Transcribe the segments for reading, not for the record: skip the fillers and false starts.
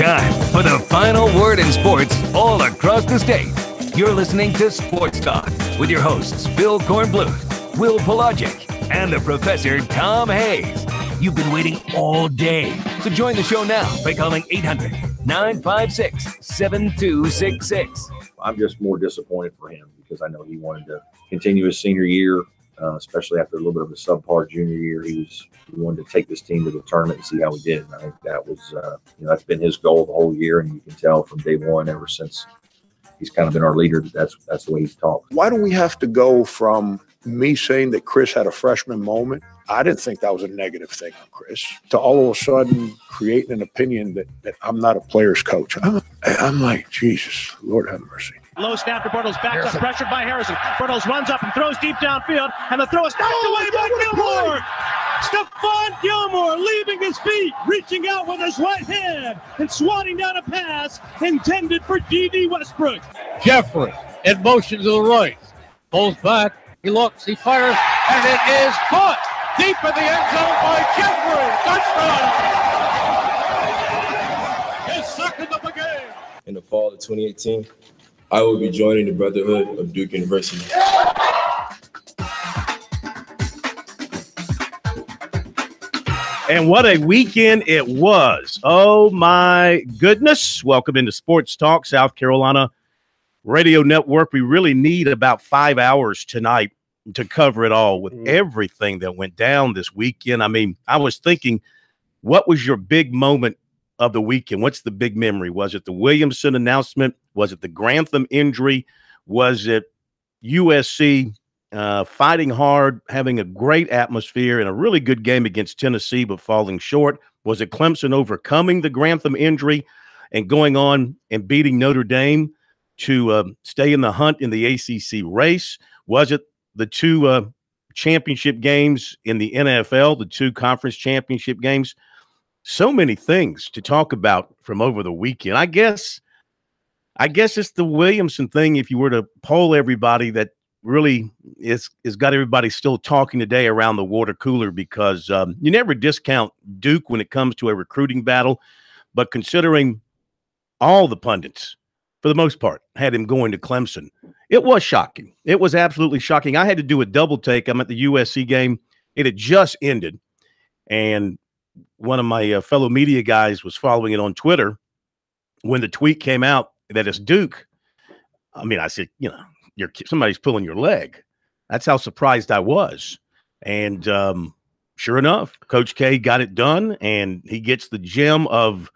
time for the final word in sports all across the state. You're listening to Sports Talk with your hosts, Bill Kornbluth, Will Pelagic, and the Professor Tom Hayes. You've been waiting all day, so join the show now by calling 800-956-7266. I'm just more disappointed for him because I know he wanted to continue his senior year, especially after a little bit of a subpar junior year. He wanted to take this team to the tournament and see how we did. And I think that was, that's been his goal the whole year. And you can tell from day one, ever since he's kind of been our leader, that's the way he's talked. Why do we have to go from me saying that Chris had a freshman moment? I didn't think that was a negative thing on Chris, to all of a sudden creating an opinion that I'm not a player's coach. I'm like, Jesus, Lord have mercy. Low snap to Bortles, backs up, pressured by Harrison. Bortles runs up and throws deep downfield, and the throw is knocked away by Gilmore. Stephon Gilmore leaving his feet, reaching out with his right hand, and swatting down a pass intended for D.D. Westbrook. Jeffrey in motion to the right, pulls back, he looks, he fires, and it is caught deep in the end zone by Jeffrey. Touchdown! His second of the game. In the fall of 2018, I will be joining the Brotherhood of Duke University. And what a weekend it was. Oh, my goodness. Welcome into Sports Talk, South Carolina Radio Network. We really need about 5 hours tonight to cover it all with everything that went down this weekend. I mean, I was thinking, what was your big moment of the weekend? What's the big memory? Was it the Williamson announcement? Was it the Grantham injury? Was it USC fighting hard, having a great atmosphere and a really good game against Tennessee, but falling short? Was it Clemson overcoming the Grantham injury and going on and beating Notre Dame to stay in the hunt in the ACC race? Was it the two championship games in the NFL, the two conference championship games? So many things to talk about from over the weekend. I guess it's the Williamson thing. If you were to poll everybody, that really is got everybody still talking today around the water cooler, because you never discount Duke when it comes to a recruiting battle. But considering all the pundits, for the most part, had him going to Clemson, it was shocking. It was absolutely shocking. I had to do a double take. I'm at the USC game. It had just ended, and one of my fellow media guys was following it on Twitter when the tweet came out that it's Duke. I mean, I said, somebody's pulling your leg. That's how surprised I was. And sure enough, Coach K got it done, and he gets the gem of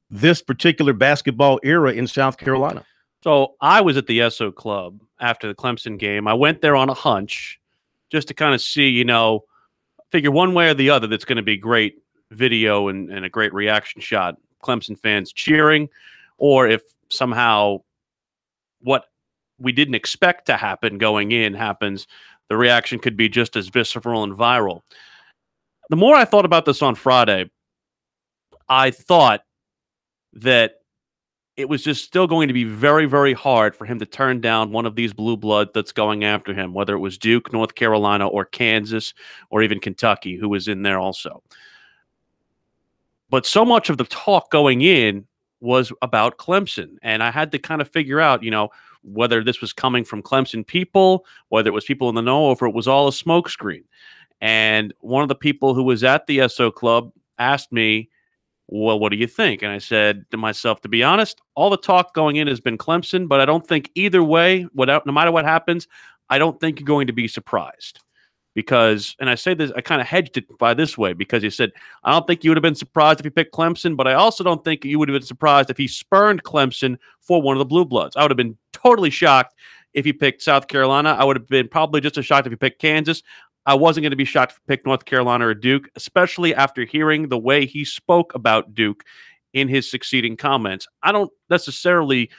this particular basketball era in South Carolina. So I was at the SO Club after the Clemson game. I went there on a hunch just to kind of see, figure one way or the other that's going to be great video and a great reaction shot, Clemson fans cheering, or if somehow what we didn't expect to happen going in happens, the reaction could be just as visceral and viral. The more I thought about this on Friday, I thought that it was just still going to be very, very hard for him to turn down one of these blue blood that's going after him, whether it was Duke, North Carolina, or Kansas, or even Kentucky, who was in there also. But so much of the talk going in was about Clemson, and I had to kind of figure out, whether this was coming from Clemson people, whether it was people in the know, or if it was all a smokescreen. And one of the people who was at the SO Club asked me, well, what do you think? And I said to myself, to be honest, all the talk going in has been Clemson, but I don't think either way, no matter what happens, I don't think you're going to be surprised. Because, and I say this, I kind of hedged it by this way, because he said, I don't think you would have been surprised if he picked Clemson, but I also don't think you would have been surprised if he spurned Clemson for one of the Blue Bloods. I would have been totally shocked if he picked South Carolina. I would have been probably just as shocked if he picked Kansas. I wasn't going to be shocked if he picked North Carolina or Duke, especially after hearing the way he spoke about Duke in his succeeding comments. I don't necessarily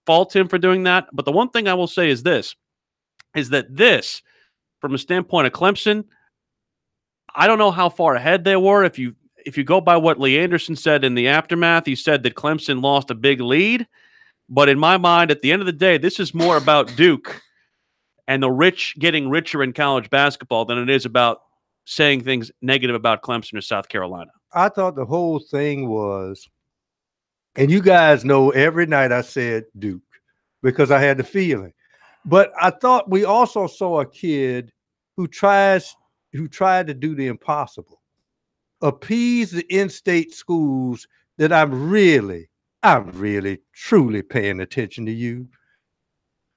fault him for doing that, but the one thing I will say is this, from a standpoint of Clemson, I don't know how far ahead they were. If you go by what Lee Anderson said in the aftermath, he said that Clemson lost a big lead. But in my mind, at the end of the day, this is more about Duke and the rich getting richer in college basketball than it is about saying things negative about Clemson or South Carolina. I thought the whole thing was And you guys know every night I said Duke because I had the feeling. But I thought we also saw a kid who tried to do the impossible, appease the in-state schools that I'm really, truly paying attention to you.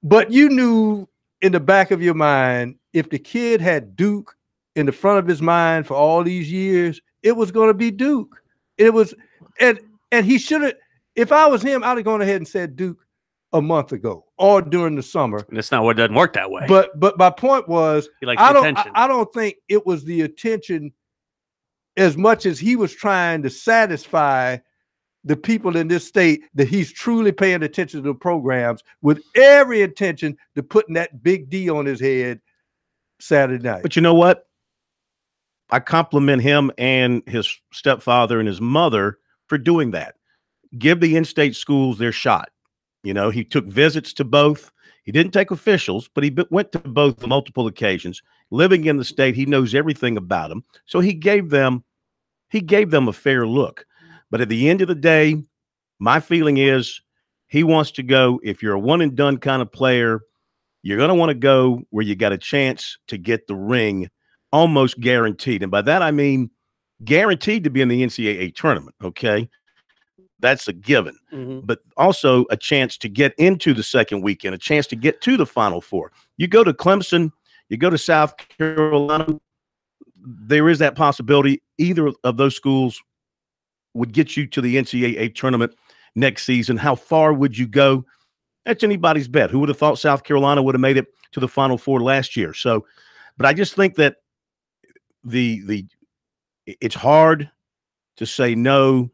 But you knew in the back of your mind, if the kid had Duke in the front of his mind for all these years, it was going to be Duke. It was, and he should have. If I was him, I'd have gone ahead and said Duke a month ago or during the summer. And that's not what it doesn't work that way. But my point was, I don't think it was the attention as much as he was trying to satisfy the people in this state that he's truly paying attention to the programs with every intention to putting that big D on his head Saturday night. But you know what? I compliment him and his stepfather and his mother for doing that. Give the in-state schools their shot. You know, he took visits to both. He didn't take officials, but he went to both on multiple occasions. Living in the state, he knows everything about them. So he gave them a fair look. But at the end of the day, my feeling is he wants to go, if you're a one-and-done kind of player, you're going to want to go where you got a chance to get the ring almost guaranteed. And by that, I mean guaranteed to be in the NCAA tournament, okay? That's a given. Mm-hmm. But also a chance to get into the second weekend, a chance to get to the Final Four. You go to Clemson, you go to South Carolina, there is that possibility either of those schools would get you to the NCAA tournament next season. How far would you go? That's anybody's bet. Who would have thought South Carolina would have made it to the Final Four last year? So, but I just think that it's hard to say no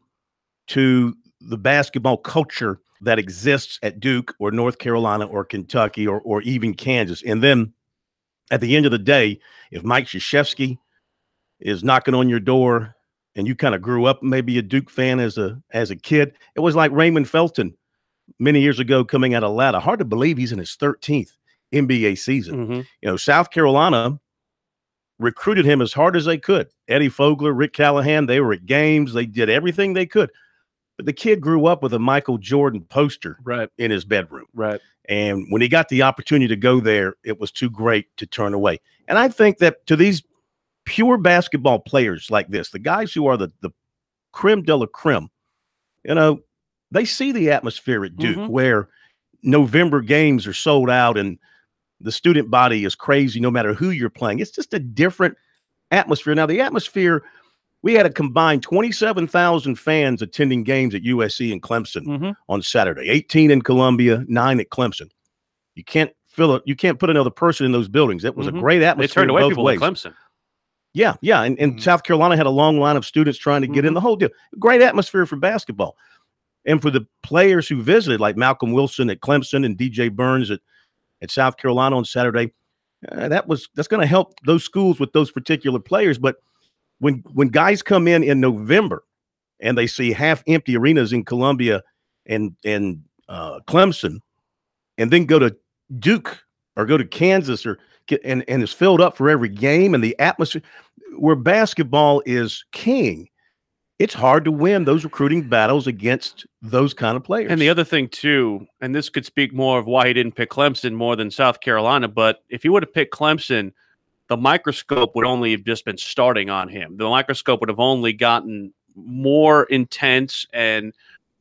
to the basketball culture that exists at Duke or North Carolina or Kentucky or even Kansas. And then at the end of the day, if Mike Krzyzewski is knocking on your door and you kind of grew up maybe a Duke fan as a kid, it was like Raymond Felton many years ago coming out of Atlanta. Hard to believe he's in his 13th NBA season. Mm-hmm. You know, South Carolina recruited him as hard as they could. Eddie Fogler, Rick Callahan, they were at games. They did everything they could. But the kid grew up with a Michael Jordan poster in his bedroom. Right. And when he got the opportunity to go there, it was too great to turn away. And I think that to these pure basketball players like this, the guys who are the creme de la creme, you know, they see the atmosphere at Duke where November games are sold out and the student body is crazy no matter who you're playing. It's just a different atmosphere. Now, the atmosphere, we had a combined 27,000 fans attending games at USC and Clemson on Saturday, 18 in Columbia, 9 at Clemson. You can't fill it. You can't put another person in those buildings. It was a great atmosphere. They turned away people at Clemson. Yeah. And South Carolina had a long line of students trying to get in, the whole deal. Great atmosphere for basketball. And for the players who visited, like Malcolm Wilson at Clemson and DJ Burns at South Carolina on Saturday, that's going to help those schools with those particular players. But when guys come in November and they see half empty arenas in Columbia and Clemson, and then go to Duke or go to Kansas and it's filled up for every game, and the atmosphere where basketball is king, it's hard to win those recruiting battles against those kind of players. And the other thing, too, and this could speak more of why he didn't pick Clemson more than South Carolina, but if he would have picked Clemson, the microscope would only have just been starting on him. The microscope would have only gotten more intense and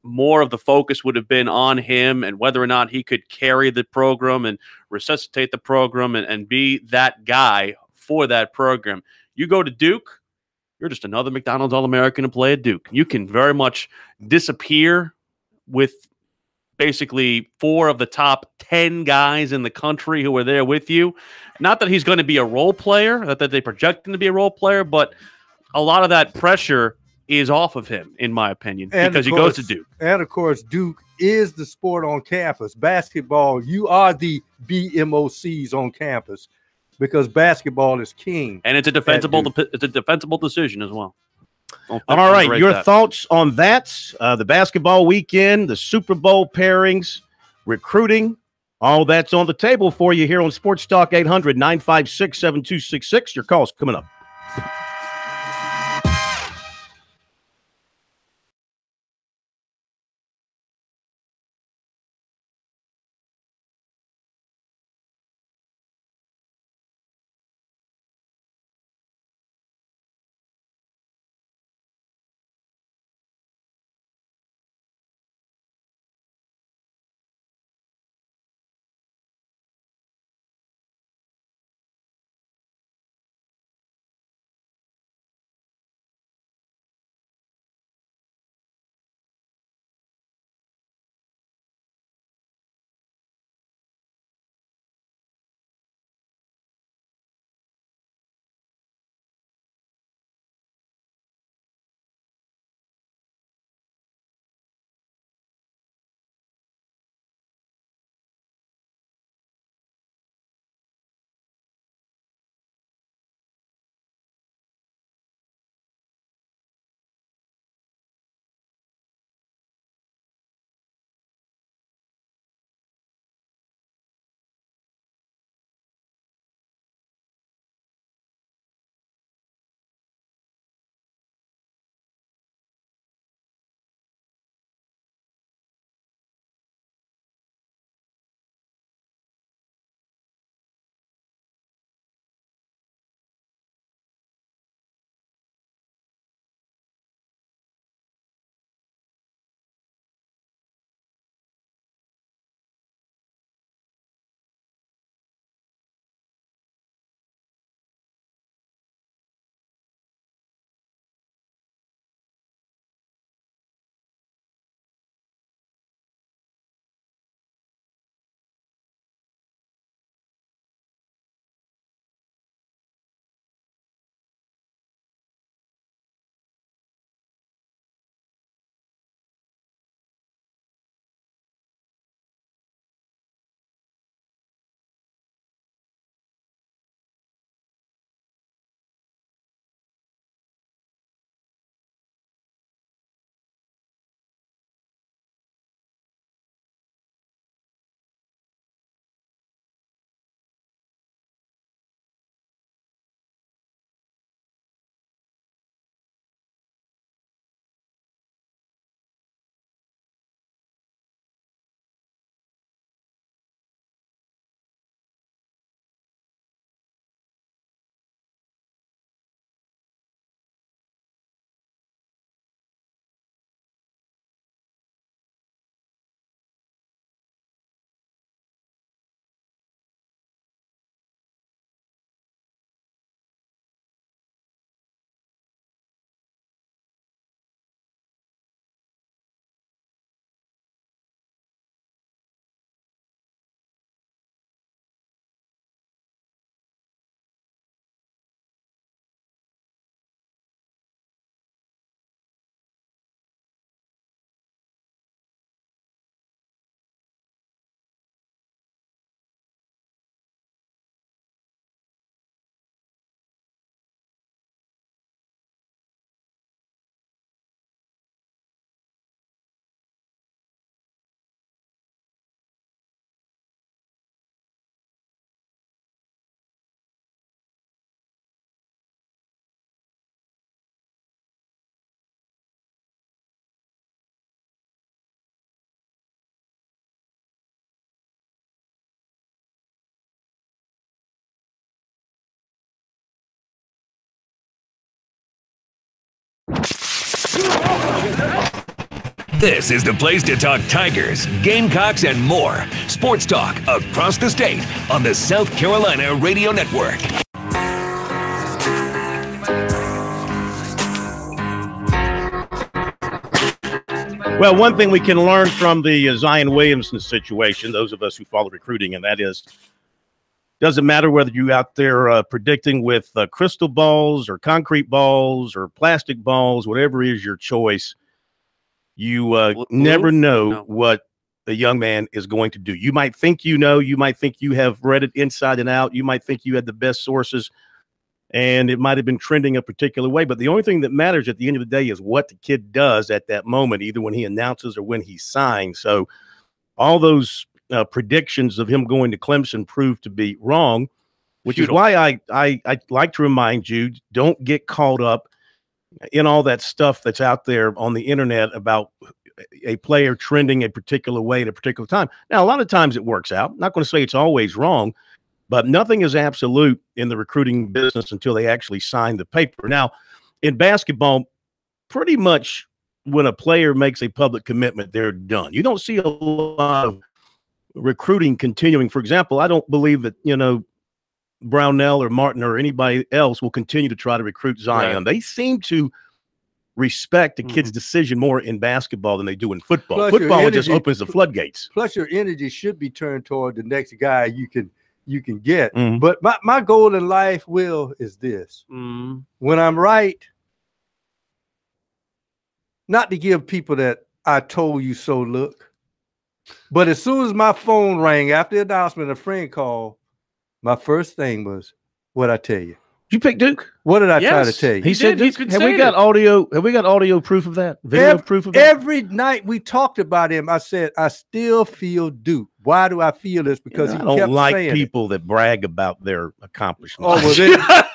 more of the focus would have been on him and whether or not he could carry the program and resuscitate the program and be that guy for that program. You go to Duke, you're just another McDonald's All-American to play at Duke. You can very much disappear with basically 4 of the top 10 guys in the country who are there with you. Not that he's going to be a role player, not that they project him to be a role player, but a lot of that pressure is off of him, in my opinion, because he goes to Duke. And, of course, Duke is the sport on campus. Basketball, you are the BMOCs on campus because basketball is king. And it's a defensible decision as well. All right, your thoughts on that, the basketball weekend, the Super Bowl pairings, recruiting, all that's on the table for you here on Sports Talk 800-956-7266. Your call's coming up. This is the place to talk Tigers, Gamecocks, and more. Sports talk across the state on the South Carolina Radio Network. Well, one thing we can learn from the Zion Williamson situation, those of us who follow recruiting, and that is, doesn't matter whether you're out there predicting with crystal balls or concrete balls or plastic balls, whatever is your choice, you never know what the young man is going to do. You might think you know, you might think you have read it inside and out, you might think you had the best sources, and it might have been trending a particular way. But the only thing that matters at the end of the day is what the kid does at that moment, either when he announces or when he signs. So all those predictions of him going to Clemson proved to be wrong, which is why I like to remind you, don't get caught up in all that stuff that's out there on the internet about a player trending a particular way at a particular time. Now, a lot of times it works out. I'm not going to say it's always wrong, but nothing is absolute in the recruiting business until they actually sign the paper. Now, in basketball, pretty much when a player makes a public commitment, they're done. You don't see a lot of recruiting continuing. For example, I don't believe that, Brownell or Martin or anybody else will continue to try to recruit Zion. Right. They seem to respect a kid's decision more in basketball than they do in football. Plus football just opens the floodgates. Plus, your energy should be turned toward the next guy you can get. But my goal in life, Will, is this. When I'm right, not to give people that I told you so look, but as soon as my phone rang after the announcement, a friend called, my first thing was, what'd I tell you? Did you pick Duke? What did I try to tell you? He said, have we got audio proof of that? Video proof of that? Every night we talked about him, I said, I still feel Duke. Why do I feel this? Because he kept saying it. I don't like people that brag about their accomplishments. Oh, well,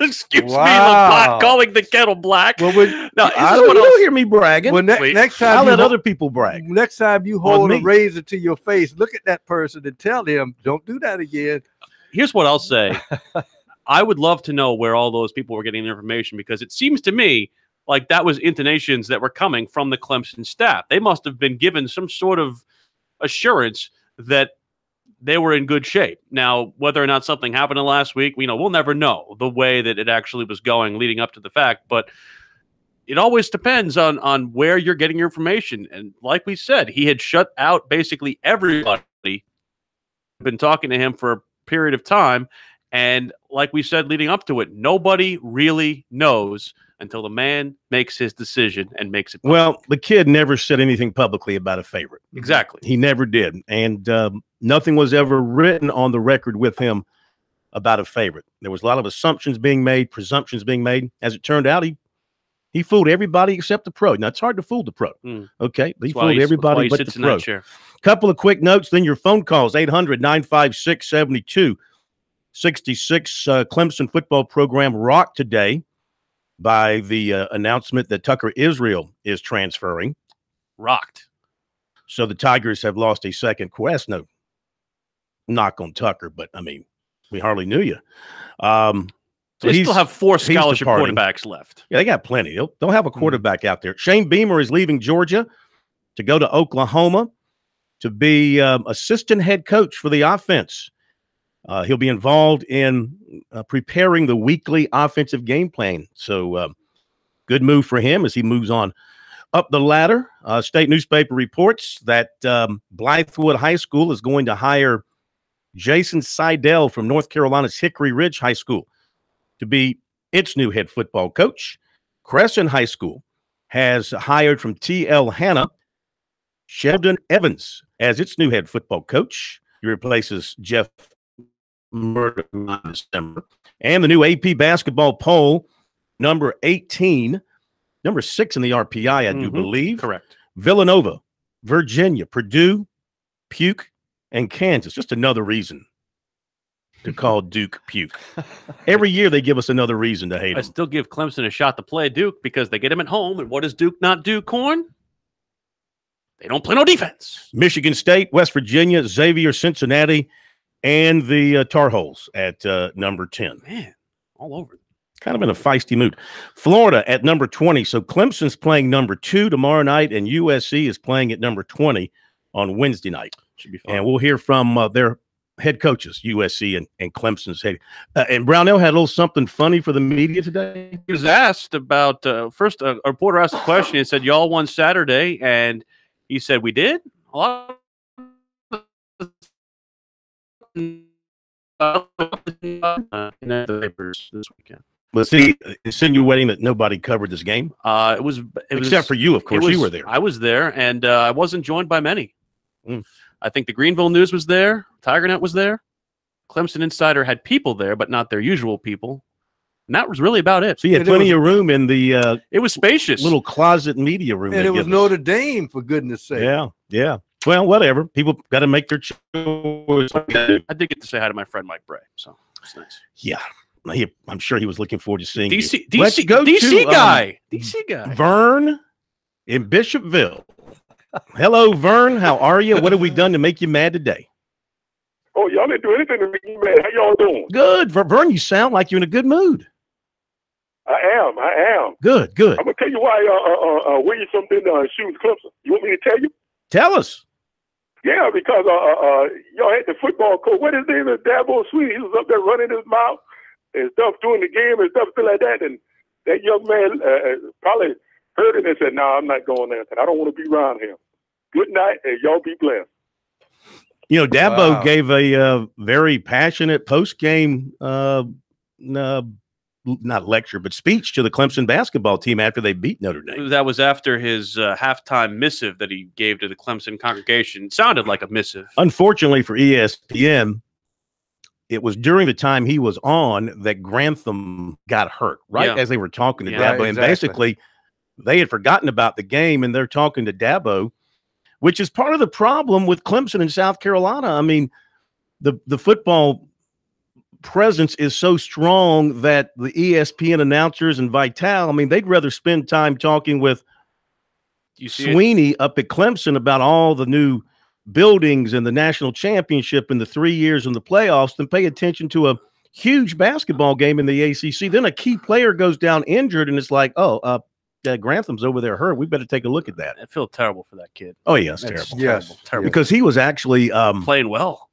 excuse me, the pot calling the kettle black. Well, you don't hear me bragging. Well, next time I'll let other people brag. Next time you hold a razor to your face, look at that person and tell them, don't do that again. Here's what I'll say. I would love to know where all those people were getting their information, because it seems to me like that was intonations that were coming from the Clemson staff. They must have been given some sort of assurance that they were in good shape. Now, whether or not something happened last week, we'll never know the way that it actually was going leading up to the fact. But it always depends on where you're getting your information. And like we said, he had shut out basically everybody. Been talking to him for a period of time. And like we said, leading up to it, nobody really knows until the man makes his decision and makes it public. Well, the kid never said anything publicly about a favorite. Exactly. He never did. And nothing was ever written on the record with him about a favorite. There was a lot of assumptions being made, presumptions being made. As it turned out, he fooled everybody except the pro. Now, it's hard to fool the pro. Okay? But he fooled everybody but the pro. Couple of quick notes, then your phone calls, 800-956-7266. Clemson football program rocked today by the announcement that Tucker Israel is transferring. Rocked. So the Tigers have lost a second quest. No knock on Tucker, but, we hardly knew you. They still have 4 scholarship quarterbacks left. Yeah, they got plenty. They'll have a quarterback out there. Shane Beamer is leaving Georgia to go to Oklahoma to be assistant head coach for the offense. He'll be involved in preparing the weekly offensive game plan. So good move for him as he moves on up the ladder. State newspaper reports that Blythewood High School is going to hire Jason Seidel from North Carolina's Hickory Ridge High School to be its new head football coach. Crescent High School has hired from T.L. Hanna Sheldon Evans as its new head football coach. He replaces Jeff Murdoch in December. And the new AP basketball poll, number 18, number 6 in the RPI, I do believe. Correct. Villanova, Virginia, Purdue, Puke, and Kansas. Just another reason to call Duke Puke. Every year they give us another reason to hate him. I still give Clemson a shot to play Duke because they get him at home. And what does Duke not do, Corn? They don't play no defense. Michigan State, West Virginia, Xavier, Cincinnati, and the Tar Heels at number 10. Man, all over. Kind of in a feisty mood. Florida at number 20. So Clemson's playing number 2 tomorrow night, and USC is playing at number 20 on Wednesday night. Should be fun. And we'll hear from their head coaches, USC and Clemson's head. And Brownell had a little something funny for the media today. He was asked about first. A reporter asked a question. He said, "Y'all won Saturday," and he said, "We did." A lot in the papers this weekend. Was he insinuating that nobody covered this game? It was except for you, of course. You were there. I was there, and I wasn't joined by many. I think the Greenville News was there. TigerNet was there. Clemson Insider had people there, but not their usual people. And that was really about it. So you had plenty of room in the it was spacious little closet media room. And it was Notre Dame, for goodness sake. Yeah. Well, whatever. People got to make their choice. I did get to say hi to my friend Mike Bray, so it's nice. Yeah. I'm sure he was looking forward to seeing DC guy. Vern in Bishopville. Hello, Vern. How are you? What have we done to make you mad today? Oh, y'all didn't do anything to make me mad. How y'all doing? Good. Vern, you sound like you're in a good mood. I am. Good. I'm going to tell you why Williamson didn't choose Clemson. You want me to tell you? Tell us. Yeah, because y'all had the football coach. What is his name? Dabo Sweet. He was up there running his mouth and stuff during the game and stuff like that. And that young man probably heard it and said, "No, I'm not going there. I don't want to be around him. Good night, and y'all be blessed." You know, Dabo gave a very passionate post-game, not lecture, but speech to the Clemson basketball team after they beat Notre Dame. That was after his halftime missive that he gave to the Clemson congregation. It sounded like a missive. Unfortunately for ESPN, it was during the time he was on that Grantham got hurt, right as they were talking to Dabo. Right, and basically, they had forgotten about the game, and they're talking to Dabo, which is part of the problem with Clemson and South Carolina. I mean, the football presence is so strong that the ESPN announcers and Vitale, I mean, they'd rather spend time talking with Sweeney up at Clemson about all the new buildings and the national championship and the 3 years in the playoffs than pay attention to a huge basketball game in the ACC. Then a key player goes down injured, and it's like, Grantham's over there hurt. We better take a look at that. I feel terrible for that kid. Oh, yes, terrible. Yes. Terrible. Because he was actually playing well.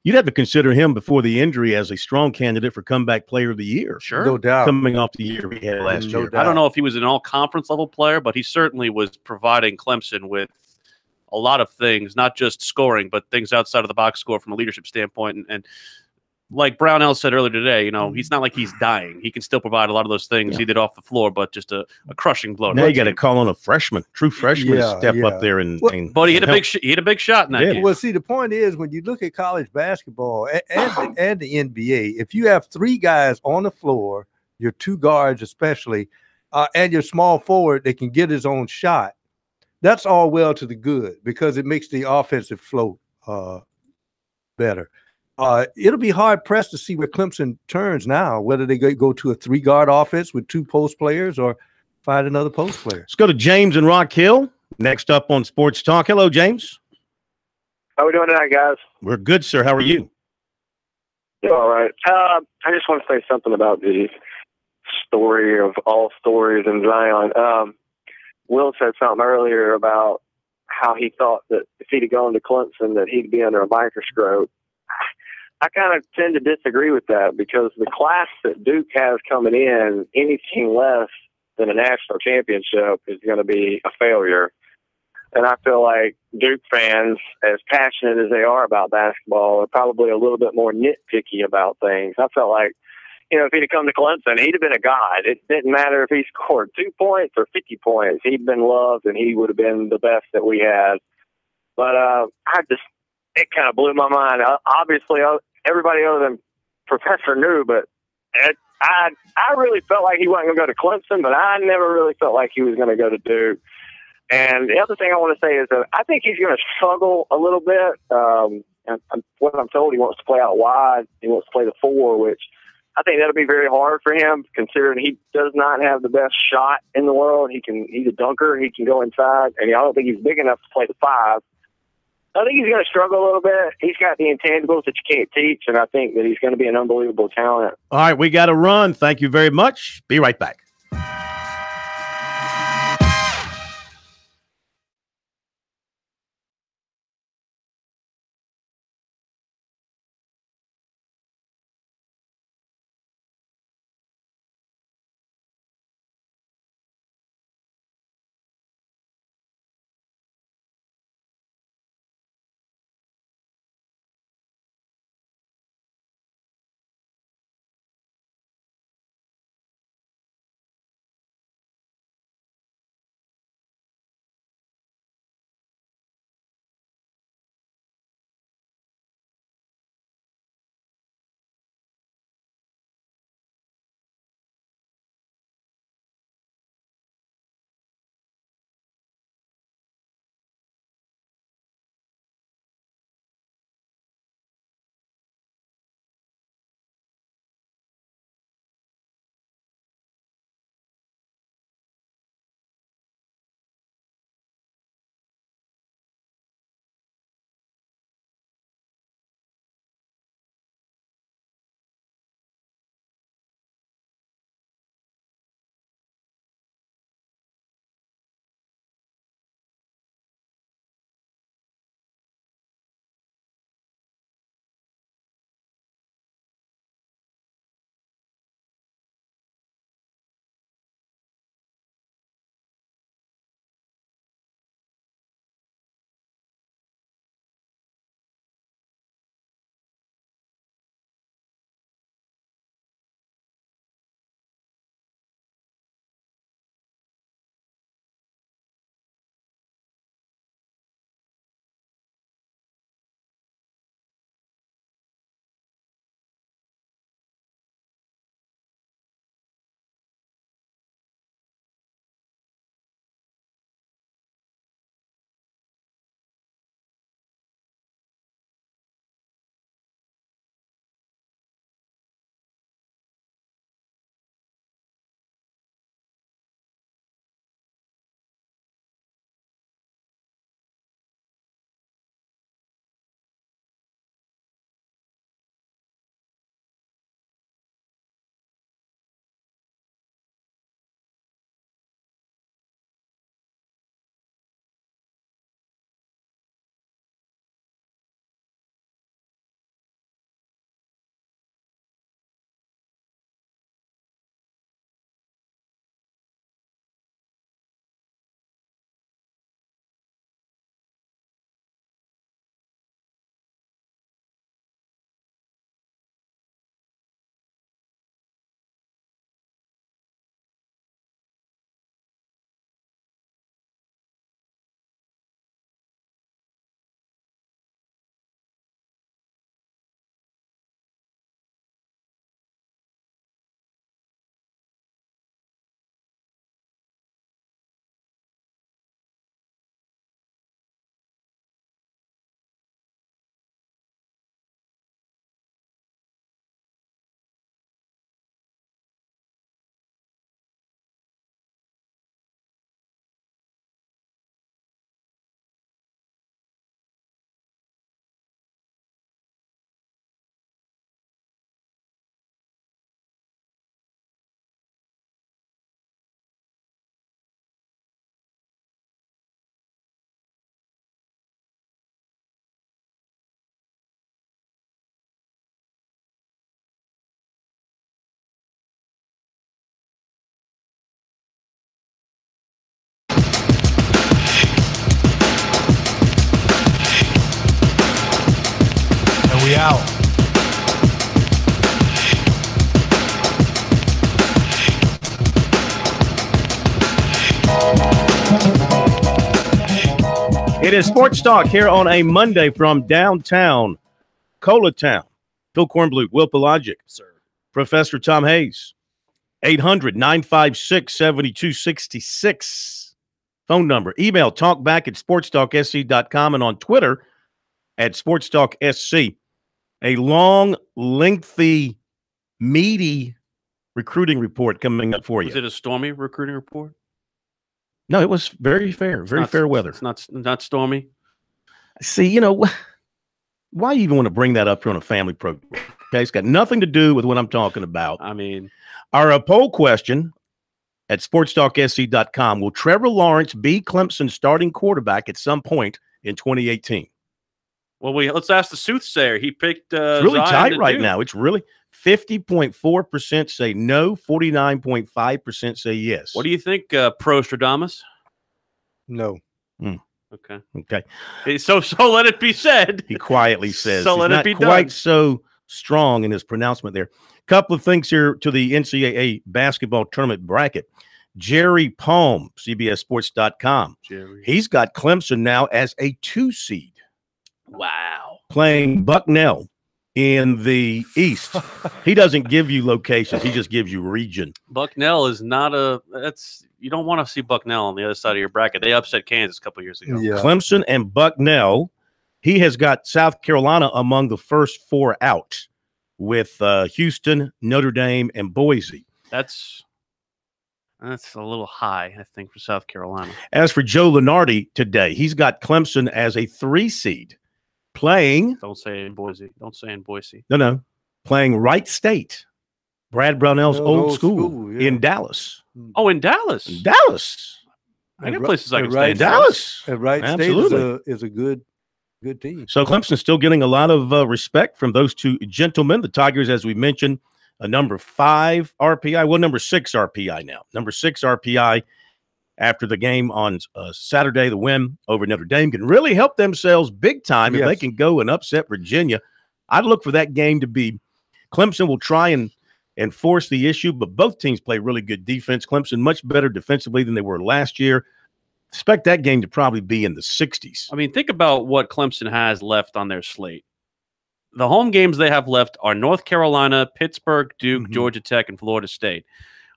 You'd have to consider him before the injury as a strong candidate for comeback player of the year. Sure. No doubt. Coming off the year he had last year. I don't know if he was an all-conference level player, but he certainly was providing Clemson with a lot of things, not just scoring, but things outside of the box score from a leadership standpoint. And like Brownell said earlier today, you know, he's not like he's dying. He can still provide a lot of those things he did off the floor, but just a crushing blow. Now you got to call on a true freshman to step up there and but he hit a big shot in that game. Well, see, the point is when you look at college basketball and the NBA, if you have three guys on the floor, your two guards especially, and your small forward that can get his own shot, that's all well to the good because it makes the offensive flow better. It'll be hard pressed to see where Clemson turns now, whether they go to a three-guard offense with two post players or find another post player. Let's go to James in Rock Hill. Next up on Sports Talk. Hello, James. How we doing tonight, guys? We're good, sir. How are you? All right. I just want to say something about the story of all stories in Zion. Will said something earlier about how he thought that if he'd have gone to Clemson that he'd be under a microscope. I kind of tend to disagree with that because the class that Duke has coming in, anything less than a national championship is going to be a failure. And I feel like Duke fans, as passionate as they are about basketball, are probably a little bit more nitpicky about things. I felt like, you know, if he'd have come to Clemson, he'd have been a god. It didn't matter if he scored 2 points or 50 points. He'd been loved, and he would have been the best that we had. But it kind of blew my mind. Obviously, everybody other than Professor knew, but I really felt like he wasn't going to go to Clemson, but I never really felt like he was going to go to Duke. And the other thing I want to say is that I think he's going to struggle a little bit. And what I'm told, he wants to play out wide. He wants to play the 4, which I think that'll be very hard for him, considering he does not have the best shot in the world. He's a dunker. He can go inside, and I don't think he's big enough to play the 5. I think he's going to struggle a little bit. He's got the intangibles that you can't teach, and I think that he's going to be an unbelievable talent. All right, we got to run. Thank you very much. Be right back. We out. It is Sports Talk here on a Monday from downtown Colatown. Phil Kornblut, Will Pelagic, sir. Professor Tom Hayes. 800-956-7266. Phone number. Email talkback@sportstalksc.com and on Twitter @SportsTalkSC. A long, lengthy, meaty recruiting report coming up for you. Was it a stormy recruiting report? No, it was very fair, very fair weather. It's not stormy. See, why you even want to bring that up here on a family program? Okay, it's got nothing to do with what I'm talking about. I mean, our poll question at SportsTalkSC.com: will Trevor Lawrence be Clemson's starting quarterback at some point in 2018? Well, let's ask the soothsayer. He picked. It's really Zion tight right now. It's really 50.4% say no, 49.5% say yes. What do you think, Prostradamus? No. Okay. So let it be said. He quietly says. So let it be done. Quite so strong in his pronouncement there. Couple of things here to the NCAA basketball tournament bracket. Jerry Palm, CBSSports.com. He's got Clemson now as a 2 seed. Wow. Playing Bucknell in the East. He doesn't give you locations. He just gives you region. Bucknell is not you don't want to see Bucknell on the other side of your bracket. They upset Kansas a couple years ago. Yeah. Clemson and Bucknell. He has got South Carolina among the first 4 out with Houston, Notre Dame, and Boise. That's a little high, I think, for South Carolina. As for Joe Lunardi today, he's got Clemson as a 3 seed. Playing. Don't say in Boise. No. Playing Wright State. Brad Brownell's old school yeah. in Dallas. Oh, in Dallas. I got places I can stay in Dallas. And Wright State is a good team. So Clemson's still getting a lot of respect from those 2 gentlemen. The Tigers, as we mentioned, a number 5 RPI. Well, number 6 RPI now. Number 6 RPI after the game on Saturday, the win over Notre Dame can really help themselves big time if they can go and upset Virginia. I'd look for that game to be Clemson will try and force the issue, but both teams play really good defense. Clemson much better defensively than they were last year. Expect that game to probably be in the 60s. I mean, think about what Clemson has left on their slate. The home games they have left are North Carolina, Pittsburgh, Duke, Georgia Tech, and Florida State.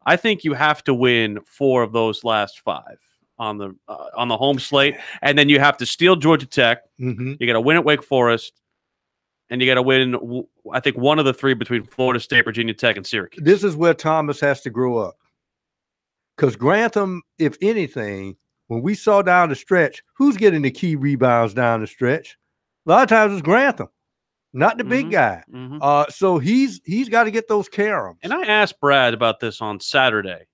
I think you have to win 4 of those last 5 on the home slate, and then you have to steal Georgia Tech. You got to win at Wake Forest, and you got to win, I think, 1 of the 3 between Florida State, Virginia Tech, and Syracuse. This is where Thomas has to grow up, because Grantham, if anything, when we saw down the stretch, who's getting the key rebounds down the stretch? A lot of times it's Grantham. Not the big guy. So he's got to get those caroms. And I asked Brad about this on Saturday,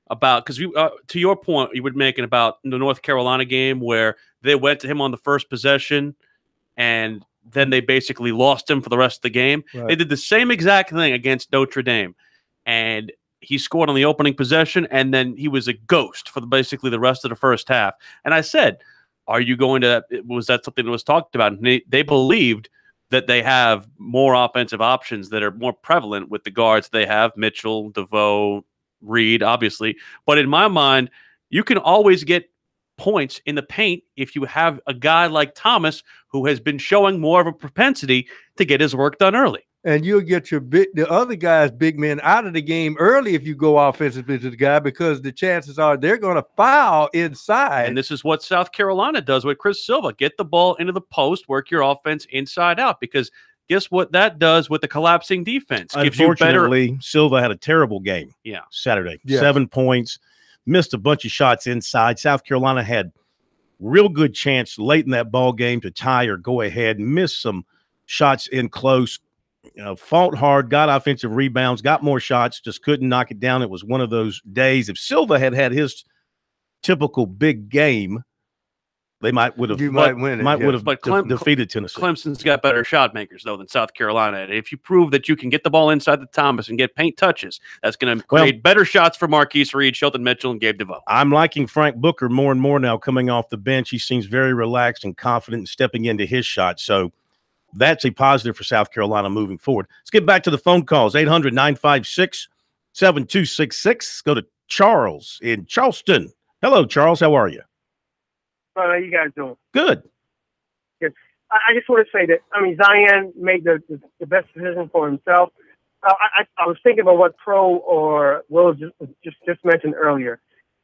because to your point, you were making about the North Carolina game where they went to him on the first possession and then they basically lost him for the rest of the game. Right. They did the same exact thing against Notre Dame. And he scored on the opening possession, and then he was a ghost for basically the rest of the first half. And I said, was that something that was talked about? And they believed that they have more offensive options that are more prevalent with the guards they have, Mitchell, DeVoe, Reed, obviously. But in my mind, you can always get points in the paint if you have a guy like Thomas who has been showing more of a propensity to get his work done early. And you'll get the other guys, big men, out of the game early if you go offensively to the guy, because the chances are they're going to foul inside. And this is what South Carolina does with Chris Silva. Get the ball into the post, work your offense inside out, because guess what that does with the collapsing defense? Unfortunately, Silva had a terrible game Saturday. 7 points, missed a bunch of shots inside. South Carolina had real good chance late in that ball game to tie or go ahead, missed some shots in close. Fought hard, got offensive rebounds, got more shots, just couldn't knock it down. It was one of those days. If Silva had his typical big game, they might would have defeated Tennessee. Clemson's got better shot makers though than South Carolina. And if you prove that you can get the ball inside the Thomas and get paint touches, that's going to create better shots for Marquise Reed, Shelton Mitchell, and Gabe DeVoe. I'm liking Frank Booker more and more now coming off the bench. He seems very relaxed and confident in stepping into his shot. So that's a positive for South Carolina moving forward. Let's get back to the phone calls. 800-956-7266. Go to Charles in Charleston. Hello, Charles. How are you? How you guys doing? Good. Good. I just want to say that, Zion made the best decision for himself. I was thinking about what Pro or Will just mentioned earlier.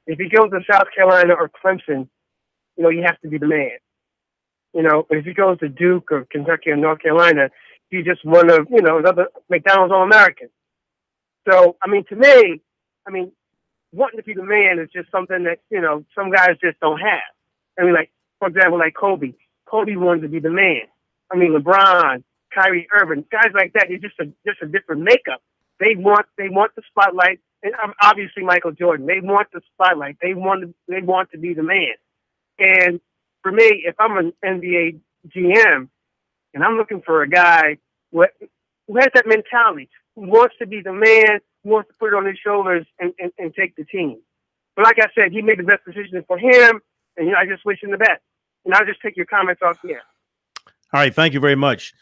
If he goes to South Carolina or Clemson, you have to be the man. But if he goes to Duke or Kentucky or North Carolina, he's just one of, another McDonald's All-American. So, to me, wanting to be the man is just something that, some guys just don't have. Like, for example, like Kobe. Kobe wanted to be the man. I mean, LeBron, Kyrie Irving, guys like that, they're just a different makeup. They want the spotlight, and obviously Michael Jordan. They want the spotlight. They want to be the man. And for me, if I'm an NBA GM and I'm looking for a guy who has that mentality, who wants to be the man, who wants to put it on his shoulders and take the team. But like I said, he made the best decision for him, and I just wish him the best. And I'll just take your comments off here. All right, thank you very much.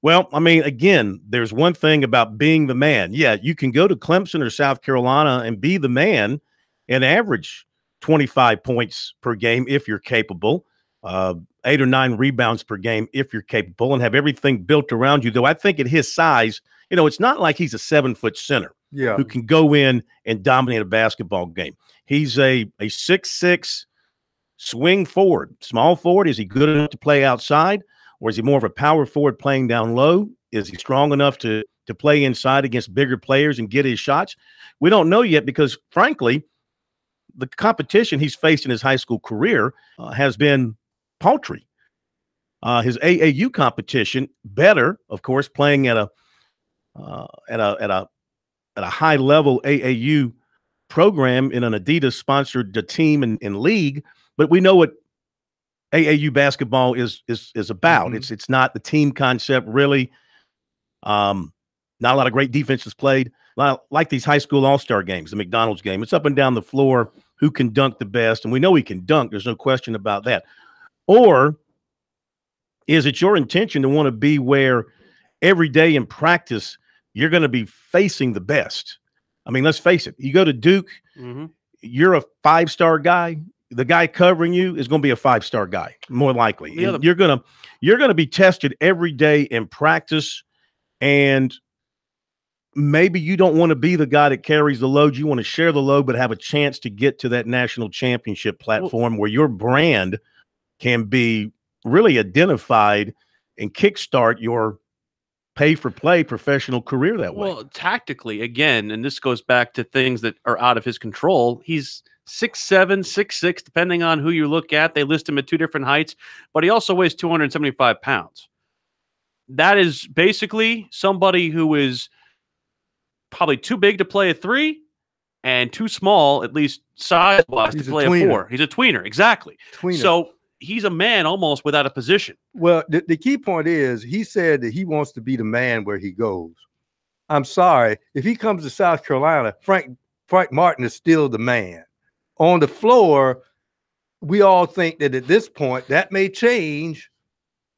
Well, I mean, again, there's one thing about being the man. Yeah, you can go to Clemson or South Carolina and be the man and average 25 points per game if you're capable, 8 or 9 rebounds per game if you're capable, and have everything built around you. Though I think at his size, it's not like he's a 7-foot center who can go in and dominate a basketball game. He's a 6'6" swing forward, small forward. Is he good enough to play outside? Or is he more of a power forward playing down low? Is he strong enough to play inside against bigger players and get his shots? We don't know yet because, frankly, the competition he's faced in his high school career has been paltry. His AAU competition, better, of course, playing at a high level AAU program in an Adidas-sponsored team and league. But we know what AAU basketball is about. Mm-hmm. It's not the team concept, really. Not a lot of great defenses played. Like these high school all-star games, the McDonald's game. It's up and down the floor, who can dunk the best, and we know he can dunk. There's no question about that. Or is it your intention to want to be where every day in practice you're going to be facing the best? I mean, let's face it. You go to Duke, you're a 5-star guy. The guy covering you is going to be a 5-star guy, more likely. You're going to be tested every day in practice, and maybe you don't want to be the guy that carries the load. You want to share the load, but have a chance to get to that national championship platform where your brand can be really identified and kickstart your pay-for-play professional career that way. Well, tactically, again, and this goes back to things that are out of his control, he's 6'7", 6'6", depending on who you look at. They list him at 2 different heights, but he also weighs 275 pounds. That is basically somebody who is probably too big to play a 3 and too small, at least size-wise, to play a 4. He's a tweener, exactly. So he's a man almost without a position. Well, the key point is he said that he wants to be the man where he goes. I'm sorry. If he comes to South Carolina, Frank Martin is still the man. On the floor, we all think that at this point that may change,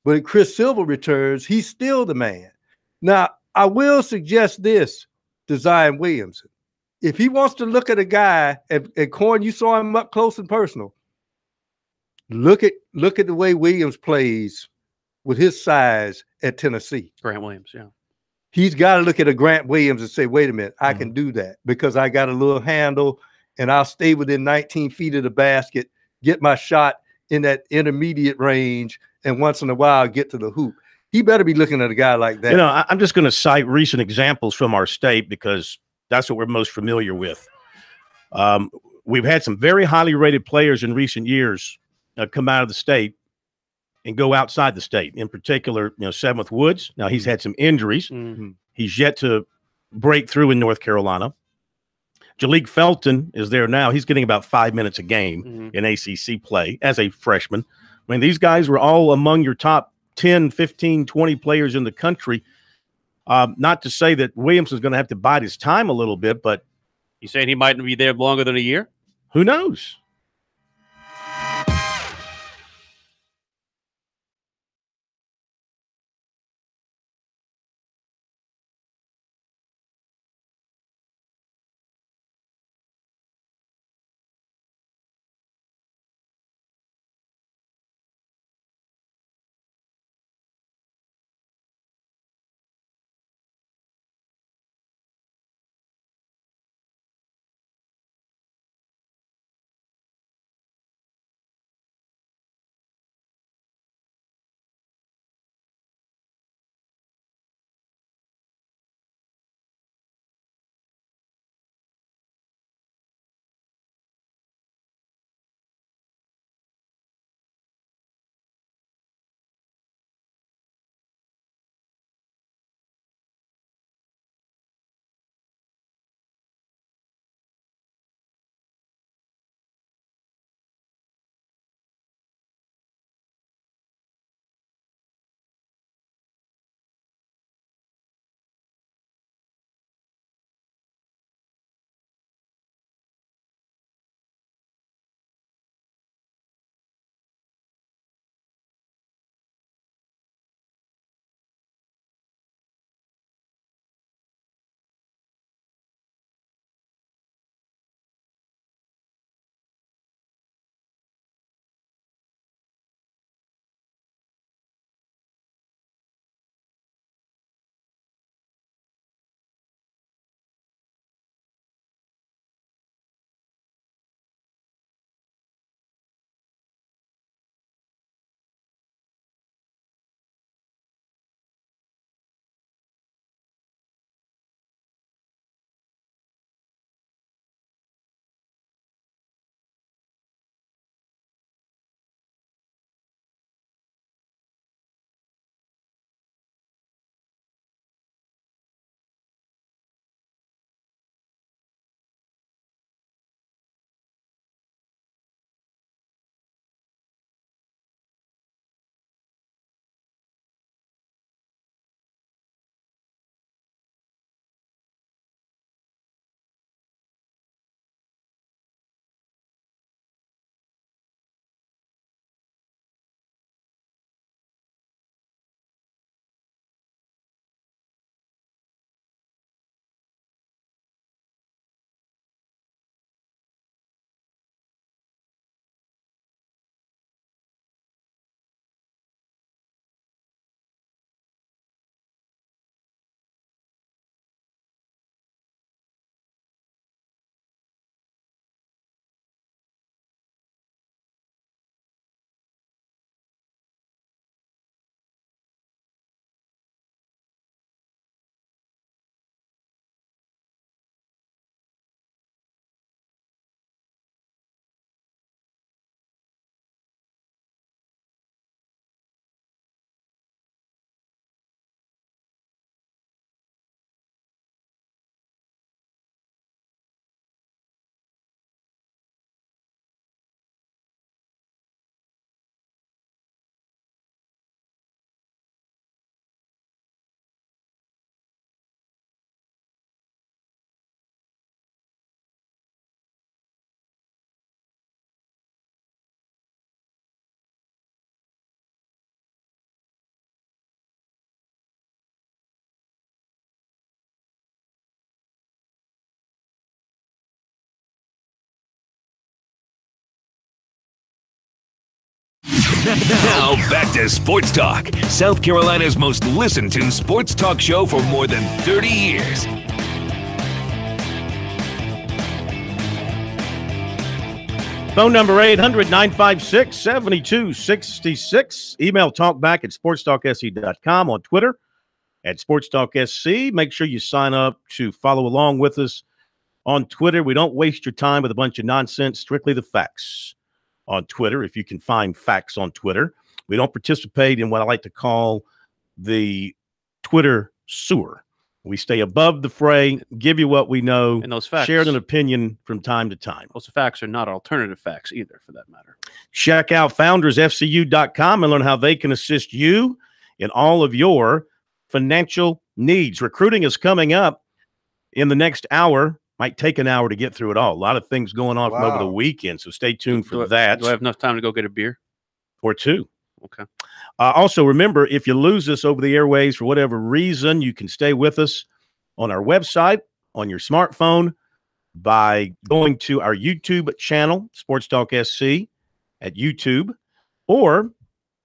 but if Chris Silver returns, he's still the man. Now, I will suggest this to Zion Williamson. If he wants to look at a guy, at Corn, you saw him up close and personal. Look at the way Williams plays with his size at Tennessee. Grant Williams, yeah. He's got to look at a Grant Williams and say, wait a minute, I can do that because I got a little handle and I'll stay within 19 feet of the basket, get my shot in that intermediate range, and once in a while get to the hoop. He better be looking at a guy like that. I'm just going to cite recent examples from our state because that's what we're most familiar with. We've had some very highly rated players in recent years come out of the state and go outside the state. In particular, Seventh Woods. Now, he's had some injuries. He's yet to break through in North Carolina. Jalik Felton is there now. He's getting about 5 minutes a game in ACC play as a freshman. I mean, these guys were all among your top 10, 15, 20 players in the country. Not to say that Williamson's going to have to bide his time a little bit, but you saying he might be there longer than a year? Who knows? Now back to Sports Talk, South Carolina's most listened to sports talk show for more than 30 years. Phone number 800-956-7266. Email talkback at sportstalksc.com. On Twitter at SportsTalkSC. Make sure you sign up to follow along with us on Twitter. We don't waste your time with a bunch of nonsense, strictly the facts on Twitter, if you can find facts on Twitter. We don't participate in what I like to call the Twitter sewer. We stay above the fray, give you what we know, and those facts, share an opinion from time to time. Those facts are not alternative facts either, for that matter. Check out foundersfcu.com and learn how they can assist you in all of your financial needs. Recruiting is coming up in the next hour. Might take an hour to get through it all. A lot of things going on from over the weekend, so stay tuned for that. Do I have enough time to go get a beer? Or two. Okay. Also, remember, if you lose us over the airways for whatever reason, you can stay with us on our website, on your smartphone, by going to our YouTube channel, Sports Talk SC, at YouTube, or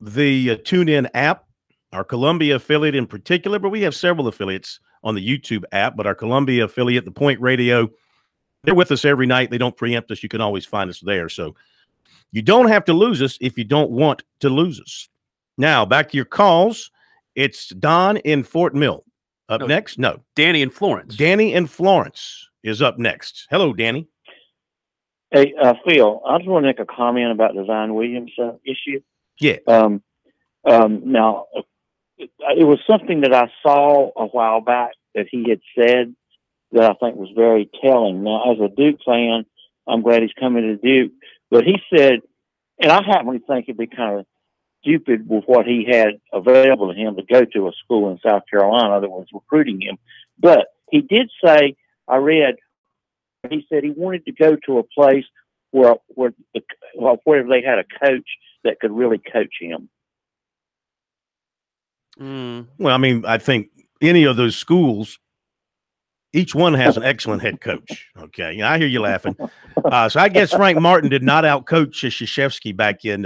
the TuneIn app, our Columbia affiliate in particular, but we have several affiliates on the YouTube app, but our Columbia affiliate, the Point Radio, they're with us every night. They don't preempt us. You can always find us there. So you don't have to lose us if you don't want to lose us. Now, back to your calls. It's Don in Fort Mill. Up next? No. Danny in Florence. Danny in Florence is up next. Hello, Danny. Hey, Phil, I just want to make a comment about the Zion Williams issue. Yeah. Now, it was something that I saw a while back that he had said that I think was very telling. Now, as a Duke fan, I'm glad he's coming to Duke. But he said, and I happen to think it'd be kind of stupid with what he had available to him to go to a school in South Carolina that was recruiting him. But he did say, I read, he said he wanted to go to a place where they had a coach that could really coach him. Well, I mean, I think any of those schools, each one has an excellent head coach. Okay. Yeah, I hear you laughing. So I guess Frank Martin did not outcoach Krzyzewski back in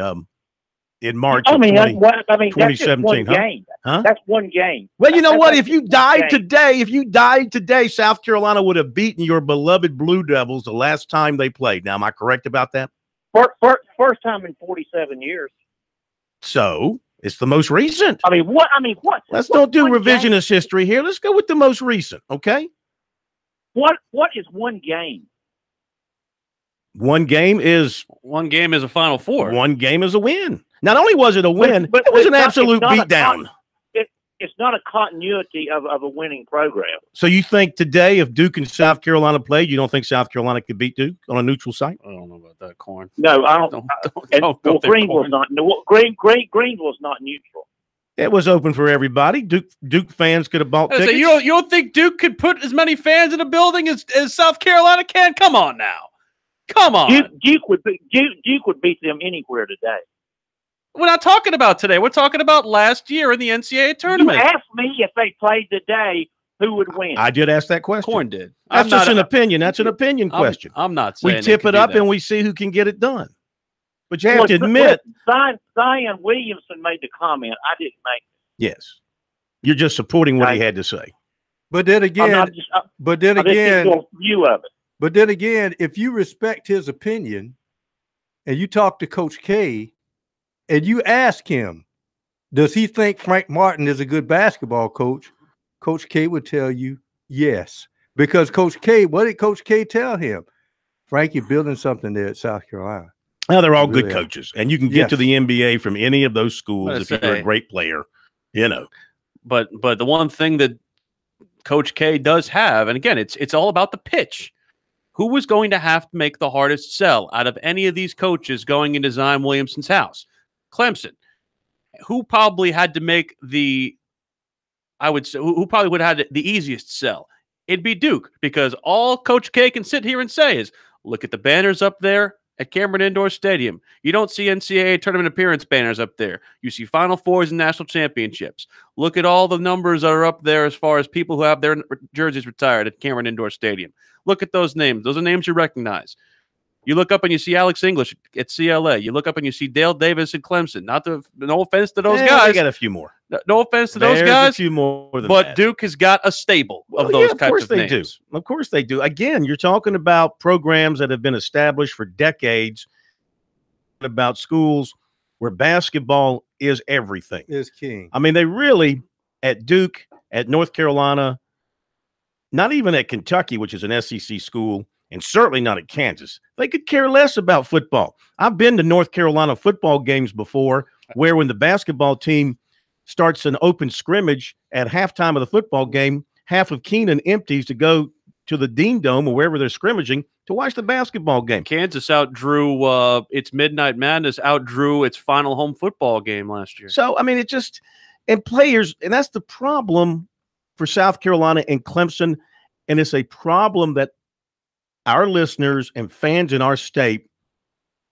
March of 2017. That's just one game. Huh? That's one game. Well, you know what? If you died today, South Carolina would have beaten your beloved Blue Devils the last time they played. Now, am I correct about that? First time in 47 years. So it's the most recent. What? Let's don't do revisionist history here. Let's go with the most recent, okay? What is one game? One game is a Final Four. One game is a win. Not only was it a win, it was an absolute beatdown. It's not a continuity of a winning program. So you think today, if Duke and South Carolina played, you don't think South Carolina could beat Duke on a neutral site? I don't know about that, Corn. No, I don't. Greenville's not. Greenville's not neutral. It was open for everybody. Duke fans could have bought tickets. You don't think Duke could put as many fans in a building as South Carolina can? Come on now. Come on. Duke would beat them anywhere today. We're not talking about today. We're talking about last year in the NCAA tournament. You asked me if they played today, who would win? I did ask that question. Corn did. That's just an opinion. That's an opinion question. I'm not saying we tip it up and we see who can get it done. But you have to admit, Zion Williamson made the comment. I didn't make it. Yes, you're just supporting what he had to say. But then again, view of it. But then again, if you respect his opinion, and you talk to Coach K, and you ask him, does he think Frank Martin is a good basketball coach? Coach K would tell you yes, because Coach K. What did Coach K tell him? Frank, you're building something there at South Carolina. Now, they're all good coaches, and you can get to the NBA from any of those schools if you're a great player, you know. But the one thing that Coach K does have, and again, it's all about the pitch. Who was going to have to make the hardest sell out of any of these coaches going into Zion Williamson's house? Clemson. Who probably had to make who probably would have had the easiest sell? It'd be Duke, because all Coach K can sit here and say is, look at the banners up there at Cameron Indoor Stadium. You don't see NCAA tournament appearance banners up there. You see Final Fours and national championships. Look at all the numbers that are up there as far as people who have their jerseys retired at Cameron Indoor Stadium. Look at those names. Those are names you recognize. You look up and you see Alex English at CLA. You look up and you see Dale Davis at Clemson. No offense to those guys. They got a few more. No offense to those guys. A few more than but that. Duke has got a stable of those types of names. Do. Of course they do. Again, you're talking about programs that have been established for decades, about schools where basketball is everything. Is king. I mean, they really, at Duke, at North Carolina, not even at Kentucky, which is an SEC school, and certainly not at Kansas. They could care less about football. I've been to North Carolina football games before where when the basketball team starts an open scrimmage at halftime of the football game, half of Keenan empties to go to the Dean Dome or wherever they're scrimmaging to watch the basketball game. Kansas outdrew its Midnight Madness, outdrew its final home football game last year. So, I mean, it just – and players – and that's the problem for South Carolina and Clemson, and it's a problem that our listeners and fans in our state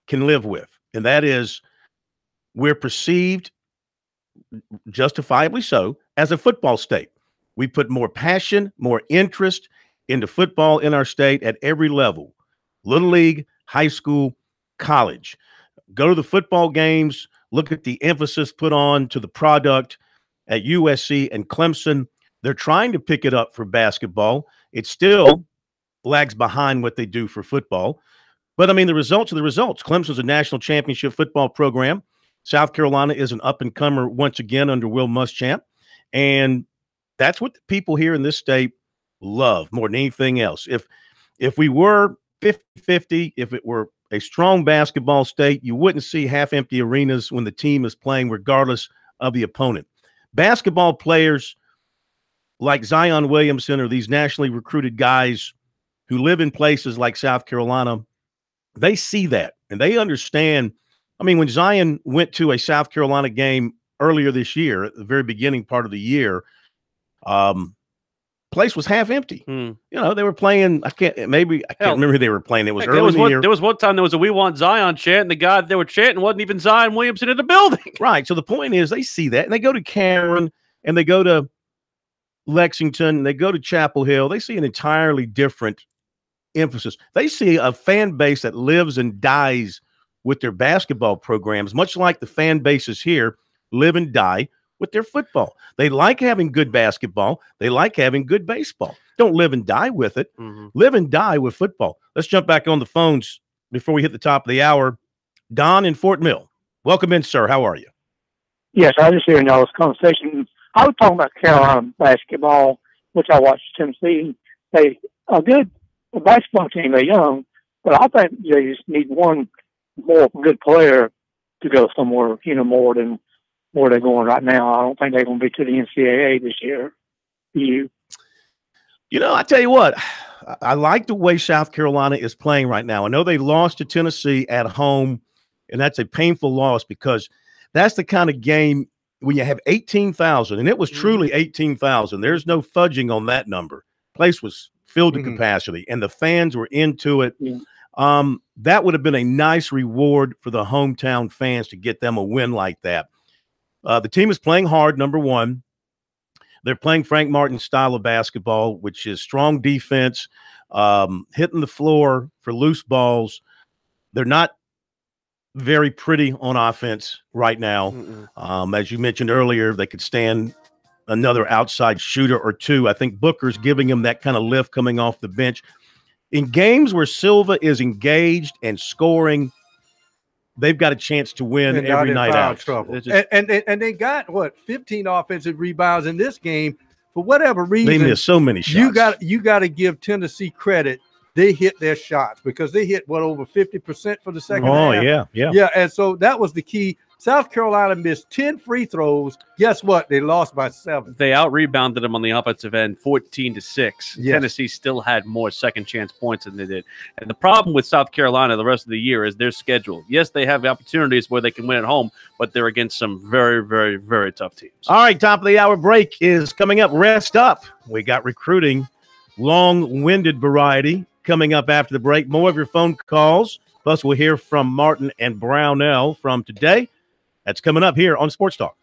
can live with, and that is we're perceived, justifiably so, as a football state. We put more passion, more interest into football in our state at every level, little league, high school, college. Go to the football games, look at the emphasis put on to the product at USC and Clemson. They're trying to pick it up for basketball. It still lags behind what they do for football. But, I mean, the results are the results. Clemson's a national championship football program. South Carolina is an up-and-comer once again under Will Muschamp. And that's what the people here in this state love more than anything else. If we were 50-50, if it were a strong basketball state, you wouldn't see half-empty arenas when the team is playing regardless of the opponent. Basketball players like Zion Williamson or these nationally recruited guys who live in places like South Carolina, they see that and they understand. I mean, when Zion went to a South Carolina game earlier this year, at the very beginning part of the year, place was half empty. You know, they were playing. I can't remember who they were playing. It was early in the year. There was one time there was a "We Want Zion" chant, and the guy they were chanting wasn't even Zion Williamson in the building. Right. So the point is, they see that, and they go to Cameron, and they go to Lexington, and they go to Chapel Hill. They see an entirely different emphasis. They see a fan base that lives and dies with their basketball programs, much like the fan bases here live and die with their football. They like having good basketball. They like having good baseball. Don't live and die with it. Live and die with football. Let's jump back on the phones before we hit the top of the hour. Don in Fort Mill. Welcome in, sir. How are you? Yes, I was just hearing y'all's conversation. I was talking about Carolina basketball, which I watched Tennessee. They a good basketball team. They're young, but I think they just need one more good player to go somewhere, more than where they're going right now. I don't think they're going to be to the NCAA this year. I tell you what, I like the way South Carolina is playing right now. I know they lost to Tennessee at home, and that's a painful loss because that's the kind of game when you have 18,000, and it was truly 18,000. There's no fudging on that number. Place was filled to capacity, and the fans were into it. That would have been a nice reward for the hometown fans to get them a win like that. The team is playing hard, number one. They're playing Frank Martin's style of basketball, which is strong defense, hitting the floor for loose balls. They're not very pretty on offense right now. As you mentioned earlier, they could stand another outside shooter or two. I think Booker's giving them that kind of lift coming off the bench. In games where Silva is engaged and scoring, they've got a chance to win every night out. Trouble. And they got 15 offensive rebounds in this game. For whatever reason, they missed so many shots. You got to give Tennessee credit. They hit their shots because they hit over 50% for the second half. Yeah. And so that was the key. South Carolina missed 10 free throws. Guess what? They lost by 7. They out-rebounded them on the offensive end 14-6. Yes. Tennessee still had more second-chance points than they did. And the problem with South Carolina the rest of the year is their schedule. Yes, they have opportunities where they can win at home, but they're against some very, very, very tough teams. All right, top of the hour break is coming up. Rest up. We got recruiting, long-winded variety coming up after the break. More of your phone calls. Plus, we'll hear from Martin and Brownell from today. That's coming up here on Sports Talk.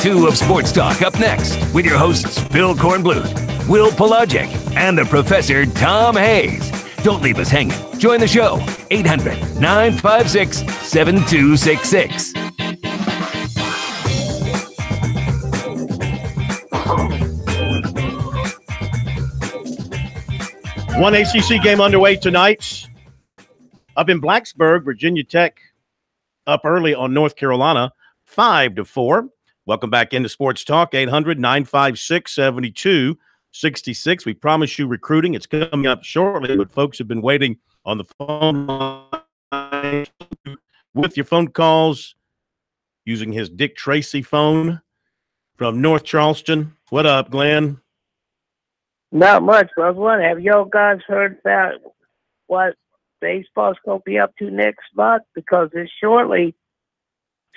2 of Sports Talk up next with your hosts Phil Kornbluth, Will Pelagic, and the Professor Tom Hayes. Don't leave us hanging. Join the show, 800-956-7266. One ACC game underway tonight. Up in Blacksburg, Virginia Tech up early on North Carolina, 5-4. Welcome back into Sports Talk, 800-956-7266. We promise you recruiting. It's coming up shortly, but folks have been waiting on the phone line with your phone calls using his Dick Tracy phone from North Charleston. What up, Glenn? Not much, but I was wondering, have y'all guys heard about what baseball's going to be up to next month? Because it's shortly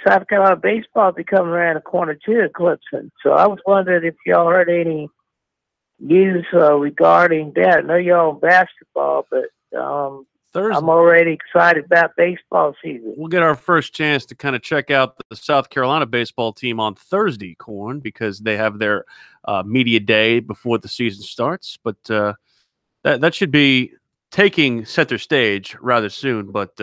South Carolina baseball be coming around the corner too at Clemson. So I was wondering if y'all heard any news regarding that. I know y'all on basketball, but I'm already excited about baseball season. We'll get our first chance to kind of check out the South Carolina baseball team on Thursday, Corn, because they have their media day before the season starts. But that should be taking center stage rather soon. But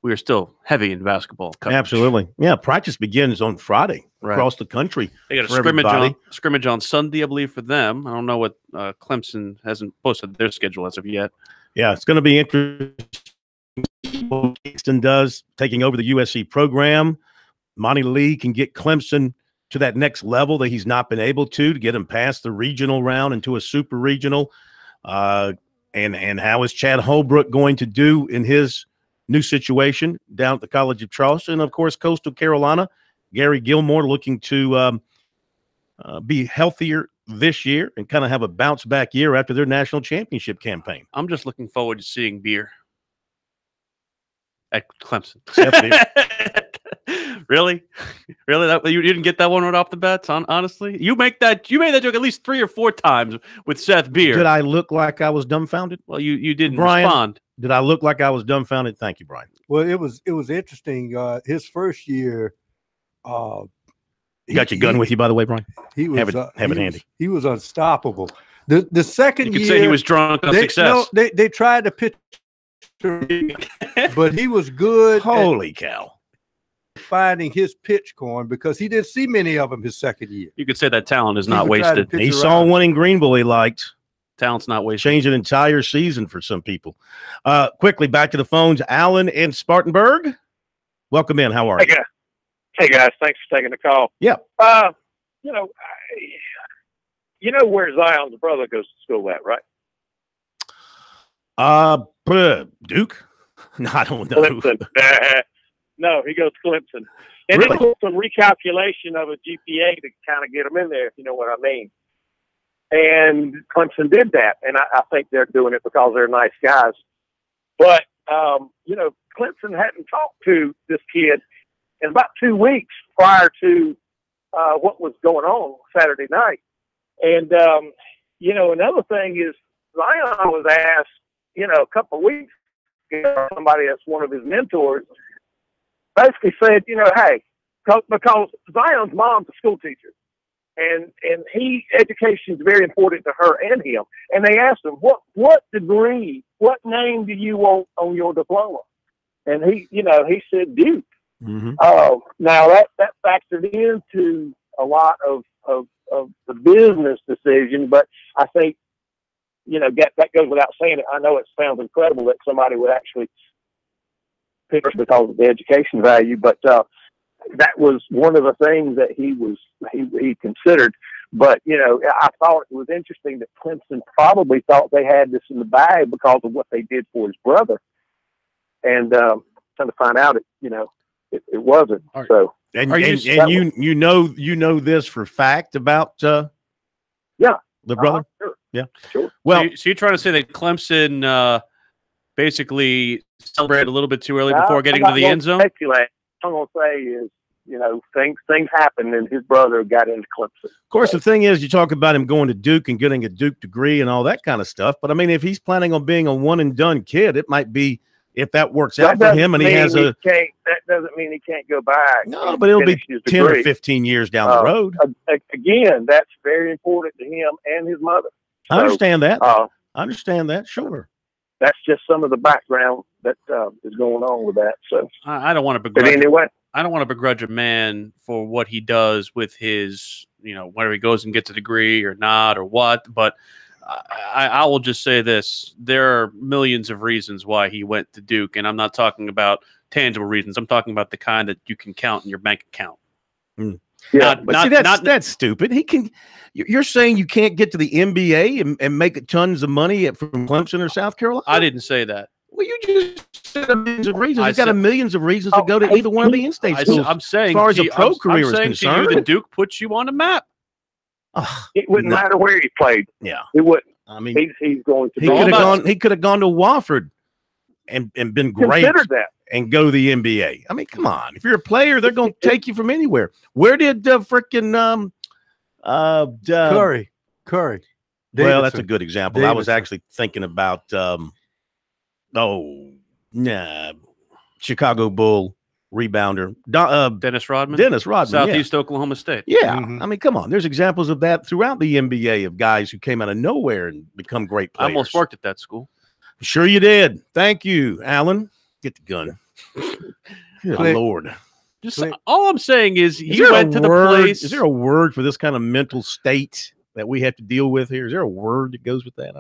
we are still heavy in basketball coverage. Absolutely. Yeah, practice begins on Friday across the country. They got a scrimmage on Sunday, I believe, for them. I don't know what Clemson hasn't posted their schedule as of yet. Yeah, it's going to be interesting what Kingston does, taking over the USC program. Monty Lee can get Clemson to that next level that he's not been able to get him past the regional round into a super regional. And how is Chad Holbrook going to do in his new situation down at the College of Charleston? And, of course, Coastal Carolina, Gary Gilmore looking to be healthier this year and kind of have a bounce back year after their national championship campaign. I'm just looking forward to seeing beer at Clemson. Really? You didn't get that one right off the bat? Honestly, you made that joke at least 3 or 4 times with Seth Beer. Did I look like I was dumbfounded? Well, you didn't Brian, respond. Did I look like I was dumbfounded? Thank you, Brian. Well, it was interesting. His first year, you got your gun with you, by the way, Brian? He was have it handy. He was unstoppable. The second year, you could say he was drunk on success. No, they tried to pitch, but he was good. Holy cow! Finding his pitch, Corn, because he didn't see many of them his second year. You could say that talent is not wasted. He saw one in Greenville he liked. Talent's not wasted. Changed an entire season for some people. Quickly, back to the phones. Alan in Spartanburg. Welcome in. How are you? Hey guys, thanks for taking the call. Yeah. You know where Zion's brother goes to school at, right? Duke? No, I don't know. Clemson. No, he goes to Clemson. And Really? It took some recalculation of a GPA to kind of get him in there, if you know what I mean. And Clemson did that, and I think they're doing it because they're nice guys. But, Clemson hadn't talked to this kid in about 2 weeks prior to what was going on Saturday night. And, another thing is Zion was asked, a couple of weeks ago, somebody that's one of his mentors basically said, hey, because Zion's mom's a school teacher. And education is very important to her and him. And they asked him, what degree, what name do you want on your diploma? And he said Duke. Mm-hmm. Now that factored into a lot of the business decision, but I think, that goes without saying it. I know it sounds incredible that somebody would actually pick us because of the education value, but that was one of the things that he considered. But, I thought it was interesting that Clemson probably thought they had this in the bag because of what they did for his brother. And trying to find out, it wasn't. Right. So, you know this for fact about the brother? Sure. Yeah. Sure. Well, so you're trying to say that Clemson basically celebrated a little bit too early before getting to the end zone? Speculate. What I'm going to say is, things happened and his brother got into Clemson. Of course, the thing is, you talk about him going to Duke and getting a Duke degree and all that kind of stuff. But, I mean, if he's planning on being a one-and-done kid, it might be if that works out for him and he has a that doesn't mean he can't go back. No, but it'll be 10 or 15 years down the road. Again, that's very important to him and his mother. I understand that. I understand that. Sure. That's just some of the background that is going on with that. So I don't want to begrudge. But anyway, I don't want to begrudge a man for what he does with his, whether he goes and gets a degree or not or what. But I will just say this: there are millions of reasons why he went to Duke, and I'm not talking about tangible reasons. I'm talking about the kind that you can count in your bank account. Yeah, but that's stupid. He can. You're saying you can't get to the NBA and make tons of money from Clemson or South Carolina? I didn't say that. Well, you just said millions of reasons. He's got millions of reasons to go to either one of the in-state schools. I'm saying, as far as a pro career is concerned, the Duke puts you on a map. It wouldn't matter where he played. Yeah, it wouldn't. I mean, he's going to. He could have gone to Wofford and been great. Consider that. And go to the NBA. I mean, come on. If you're a player, they're going to take you from anywhere. Where did frickin' Curry? Well, that's a good example. Davidson. I was actually thinking about Chicago Bull rebounder Dennis Rodman. Southeast Oklahoma State. Yeah, I mean, come on. There's examples of that throughout the NBA of guys who came out of nowhere and become great players. I almost worked at that school. Sure you did. Thank you, Alan. Get the gun. Good Lord. All I'm saying is he went to the place. Is there a word for this kind of mental state that we have to deal with here? Is there a word that goes with that?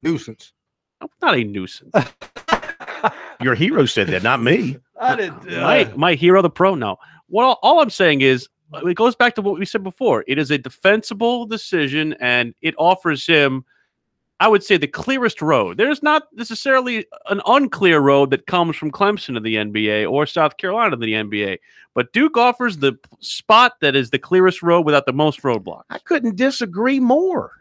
Nuisance. I'm not a nuisance. Your hero said that, not me. I didn't. My hero, the pro. No. Well, all I'm saying is it goes back to what we said before. It is a defensible decision, and it offers him, I would say, the clearest road. There's not necessarily an unclear road that comes from Clemson to the NBA or South Carolina to the NBA, but Duke offers the spot that is the clearest road without the most roadblocks. I couldn't disagree more.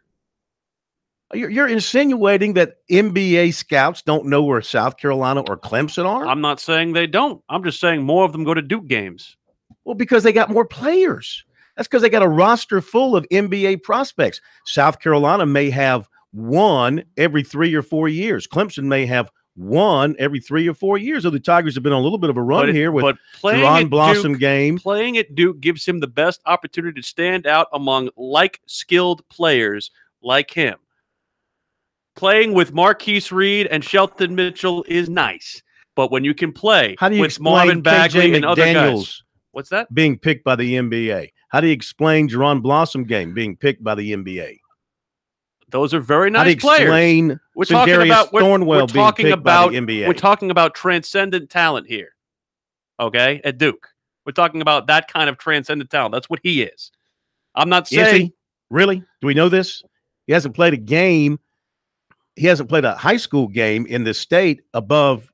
You're insinuating that NBA scouts don't know where South Carolina or Clemson are? I'm not saying they don't. I'm just saying more of them go to Duke games. Well, because they got more players. That's because they got a roster full of NBA prospects. South Carolina may have one every 3 or 4 years. Clemson may have one every 3 or 4 years. So the Tigers have been on a little bit of a run here with Deron Blossom game. Playing at Duke gives him the best opportunity to stand out among like-skilled players like him. Playing with Marquise Reed and Shelton Mitchell is nice, but when you can play with Marvin Bagley and other guys, what's that? Being picked by the NBA. How do you explain Deron Blossom game being picked by the NBA? Those are very nice players. We're talking about transcendent talent here. Okay, at Duke, we're talking about that kind of transcendent talent. That's what he is. I'm not saying. Is he? Really? Do we know this? He hasn't played a game. He hasn't played a high school game in this state above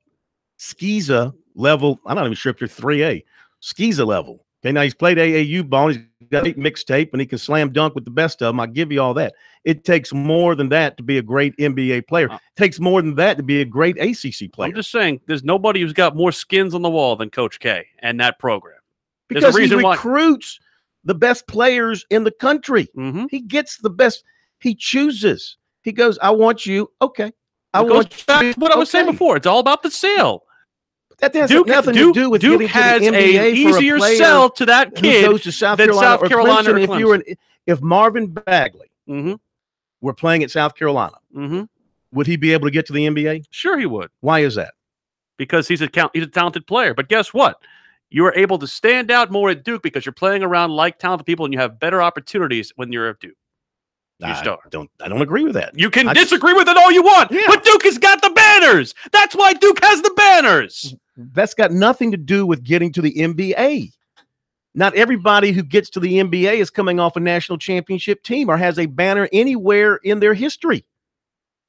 Skeeza level. I'm not even sure if you're 3A. Skeeza level. Okay, now he's played AAU ball. He's got a mixed tape, and he can slam dunk with the best of them. I'll give you all that. It takes more than that to be a great NBA player. It takes more than that to be a great ACC player. I'm just saying there's nobody who's got more skins on the wall than Coach K and that program. Because he recruits the best players in the country. He gets the best. He chooses. He goes, I want you. Okay. I want back to what I was saying before. It's all about the sale. That has nothing to do with Duke getting has to the NBA an easier sell to that kid who goes to South than Carolina South Carolina or Clemson. If Marvin Bagley were playing at South Carolina, would he be able to get to the NBA? Sure he would. Why is that? Because he's a talented player. But guess what? You are able to stand out more at Duke because you're playing around like talented people and you have better opportunities when you're at Duke. I don't agree with that. You can disagree with it all you want, but Duke has got the banners. That's why Duke has the banners. That's got nothing to do with getting to the NBA. Not everybody who gets to the NBA is coming off a national championship team or has a banner anywhere in their history.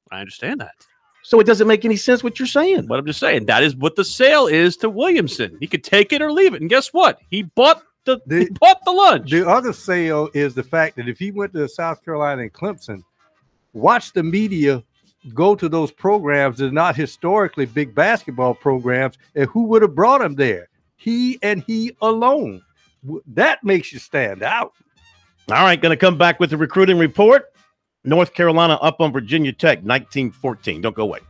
I understand that. So it doesn't make any sense what you're saying. But I'm just saying that is what the sale is to Williamson. He could take it or leave it. And guess what? He bought the lunch. The other sale is the fact that if he went to South Carolina and Clemson, watch the media go to those programs that are not historically big basketball programs, and who would have brought him there? He and he alone. That makes you stand out. All right, going to come back with the recruiting report. North Carolina up on Virginia Tech, 19-14. Don't go away.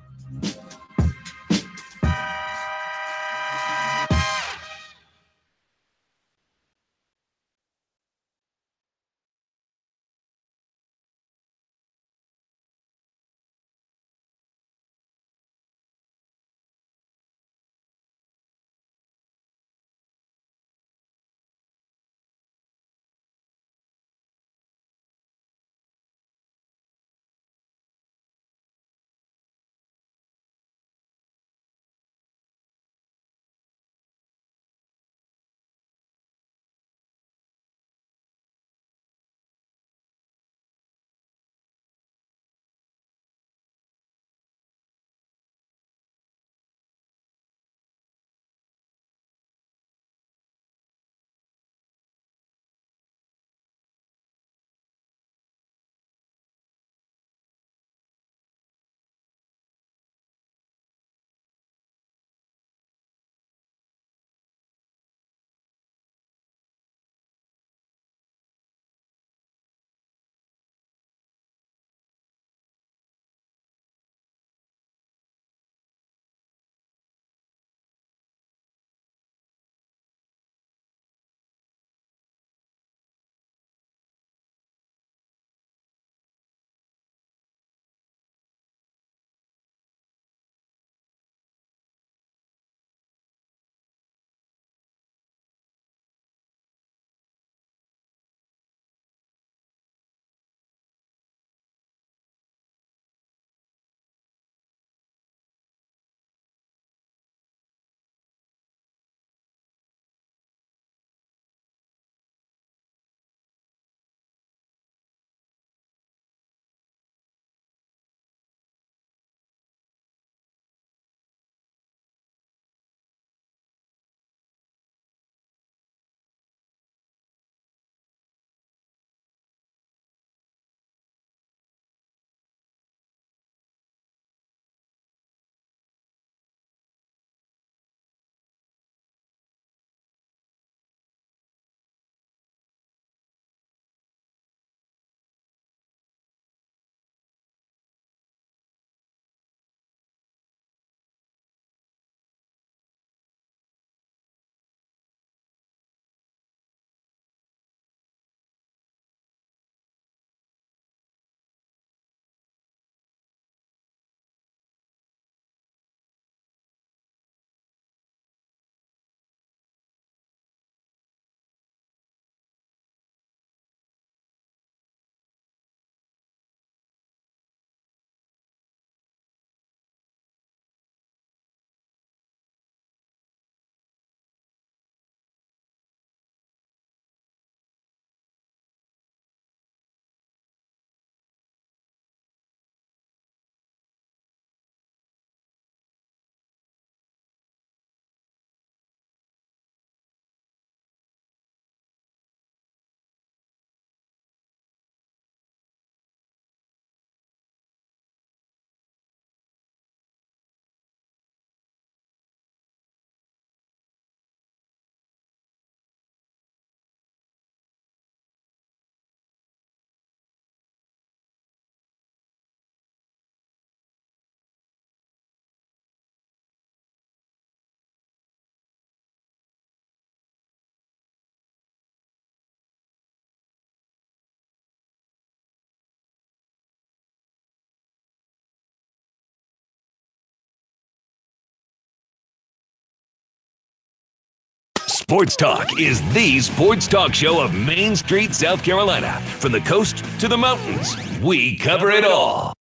Sports Talk is the sports talk show of Main Street, South Carolina. From the coast to the mountains, we cover it all.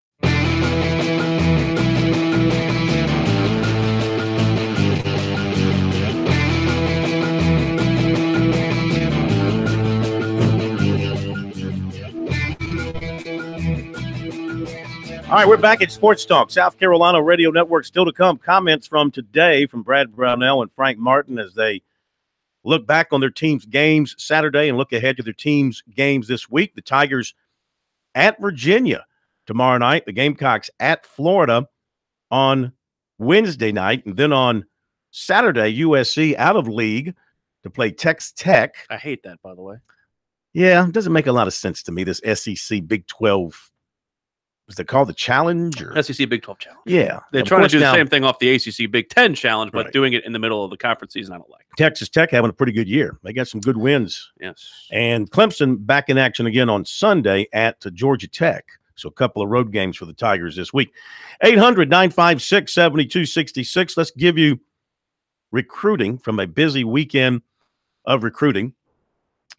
All right, we're back at Sports Talk, South Carolina Radio Network. Still to come, comments from today from Brad Brownell and Frank Martin as they look back on their team's games Saturday and look ahead to their team's games this week. The Tigers at Virginia tomorrow night. The Gamecocks at Florida on Wednesday night. And then on Saturday, USC out of league to play Texas Tech. I hate that, by the way. Yeah, it doesn't make a lot of sense to me, this SEC Big 12. Was it called the Challenge? Or? SEC Big 12 Challenge. Yeah. They're Of trying to course do the now- same thing off the ACC Big 10 Challenge, but Right. doing it in the middle of the conference season, I don't like. Texas Tech having a pretty good year. They got some good wins. Yes. And Clemson back in action again on Sunday at Georgia Tech. So a couple of road games for the Tigers this week. 800-956-7266. Let's give you recruiting from a busy weekend of recruiting.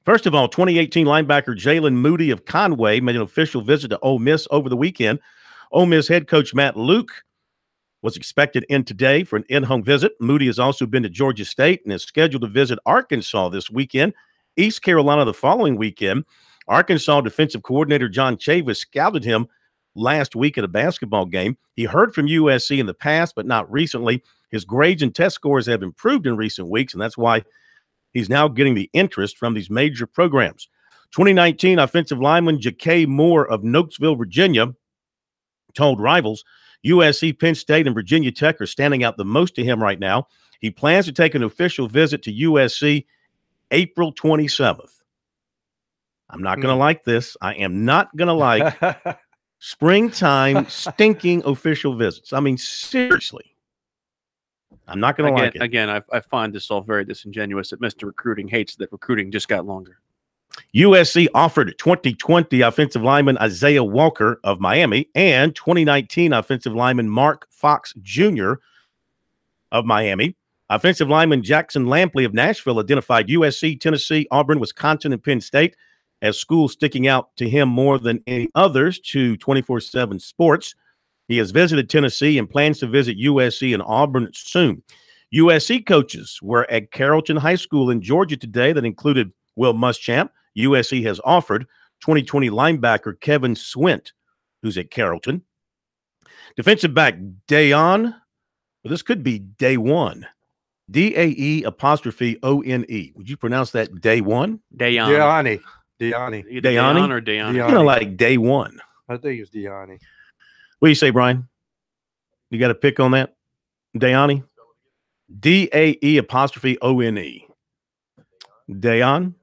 First of all, 2018 linebacker Jalen Moody of Conway made an official visit to Ole Miss over the weekend. Ole Miss head coach Matt Luke was expected in today for an in-home visit. Moody has also been to Georgia State and is scheduled to visit Arkansas this weekend, East Carolina the following weekend. Arkansas defensive coordinator John Chavis scouted him last week at a basketball game. He heard from USC in the past, but not recently. His grades and test scores have improved in recent weeks, and that's why he's now getting the interest from these major programs. 2019 offensive lineman Ja'Kay Moore of Nokesville, Virginia, told Rivals USC, Penn State, and Virginia Tech are standing out the most to him right now. He plans to take an official visit to USC April 27th. I'm not going to like this. I am not going to like springtime stinking official visits. I mean, seriously. I'm not going to like it. Again, I find this all very disingenuous that Mr. Recruiting hates that recruiting just got longer. USC offered 2020 offensive lineman Isaiah Walker of Miami and 2019 offensive lineman Mark Fox Jr. of Miami. Offensive lineman Jackson Lampley of Nashville identified USC, Tennessee, Auburn, Wisconsin, and Penn State as schools sticking out to him more than any others to 24/7 Sports. He has visited Tennessee and plans to visit USC and Auburn soon. USC coaches were at Carrollton High School in Georgia today that included Will Muschamp. USC has offered 2020 linebacker Kevin Swint, who's at Carrollton. Defensive back Dayon, well, this could be Day One, DAE''ONE. Would you pronounce that Day One? Dayon. Deani. Either Dayon or Dayon. Kind of like Day One. I think it's Deani. What do you say, Brian? You got a pick on that? Dayani? DAE''ONE. Dayon.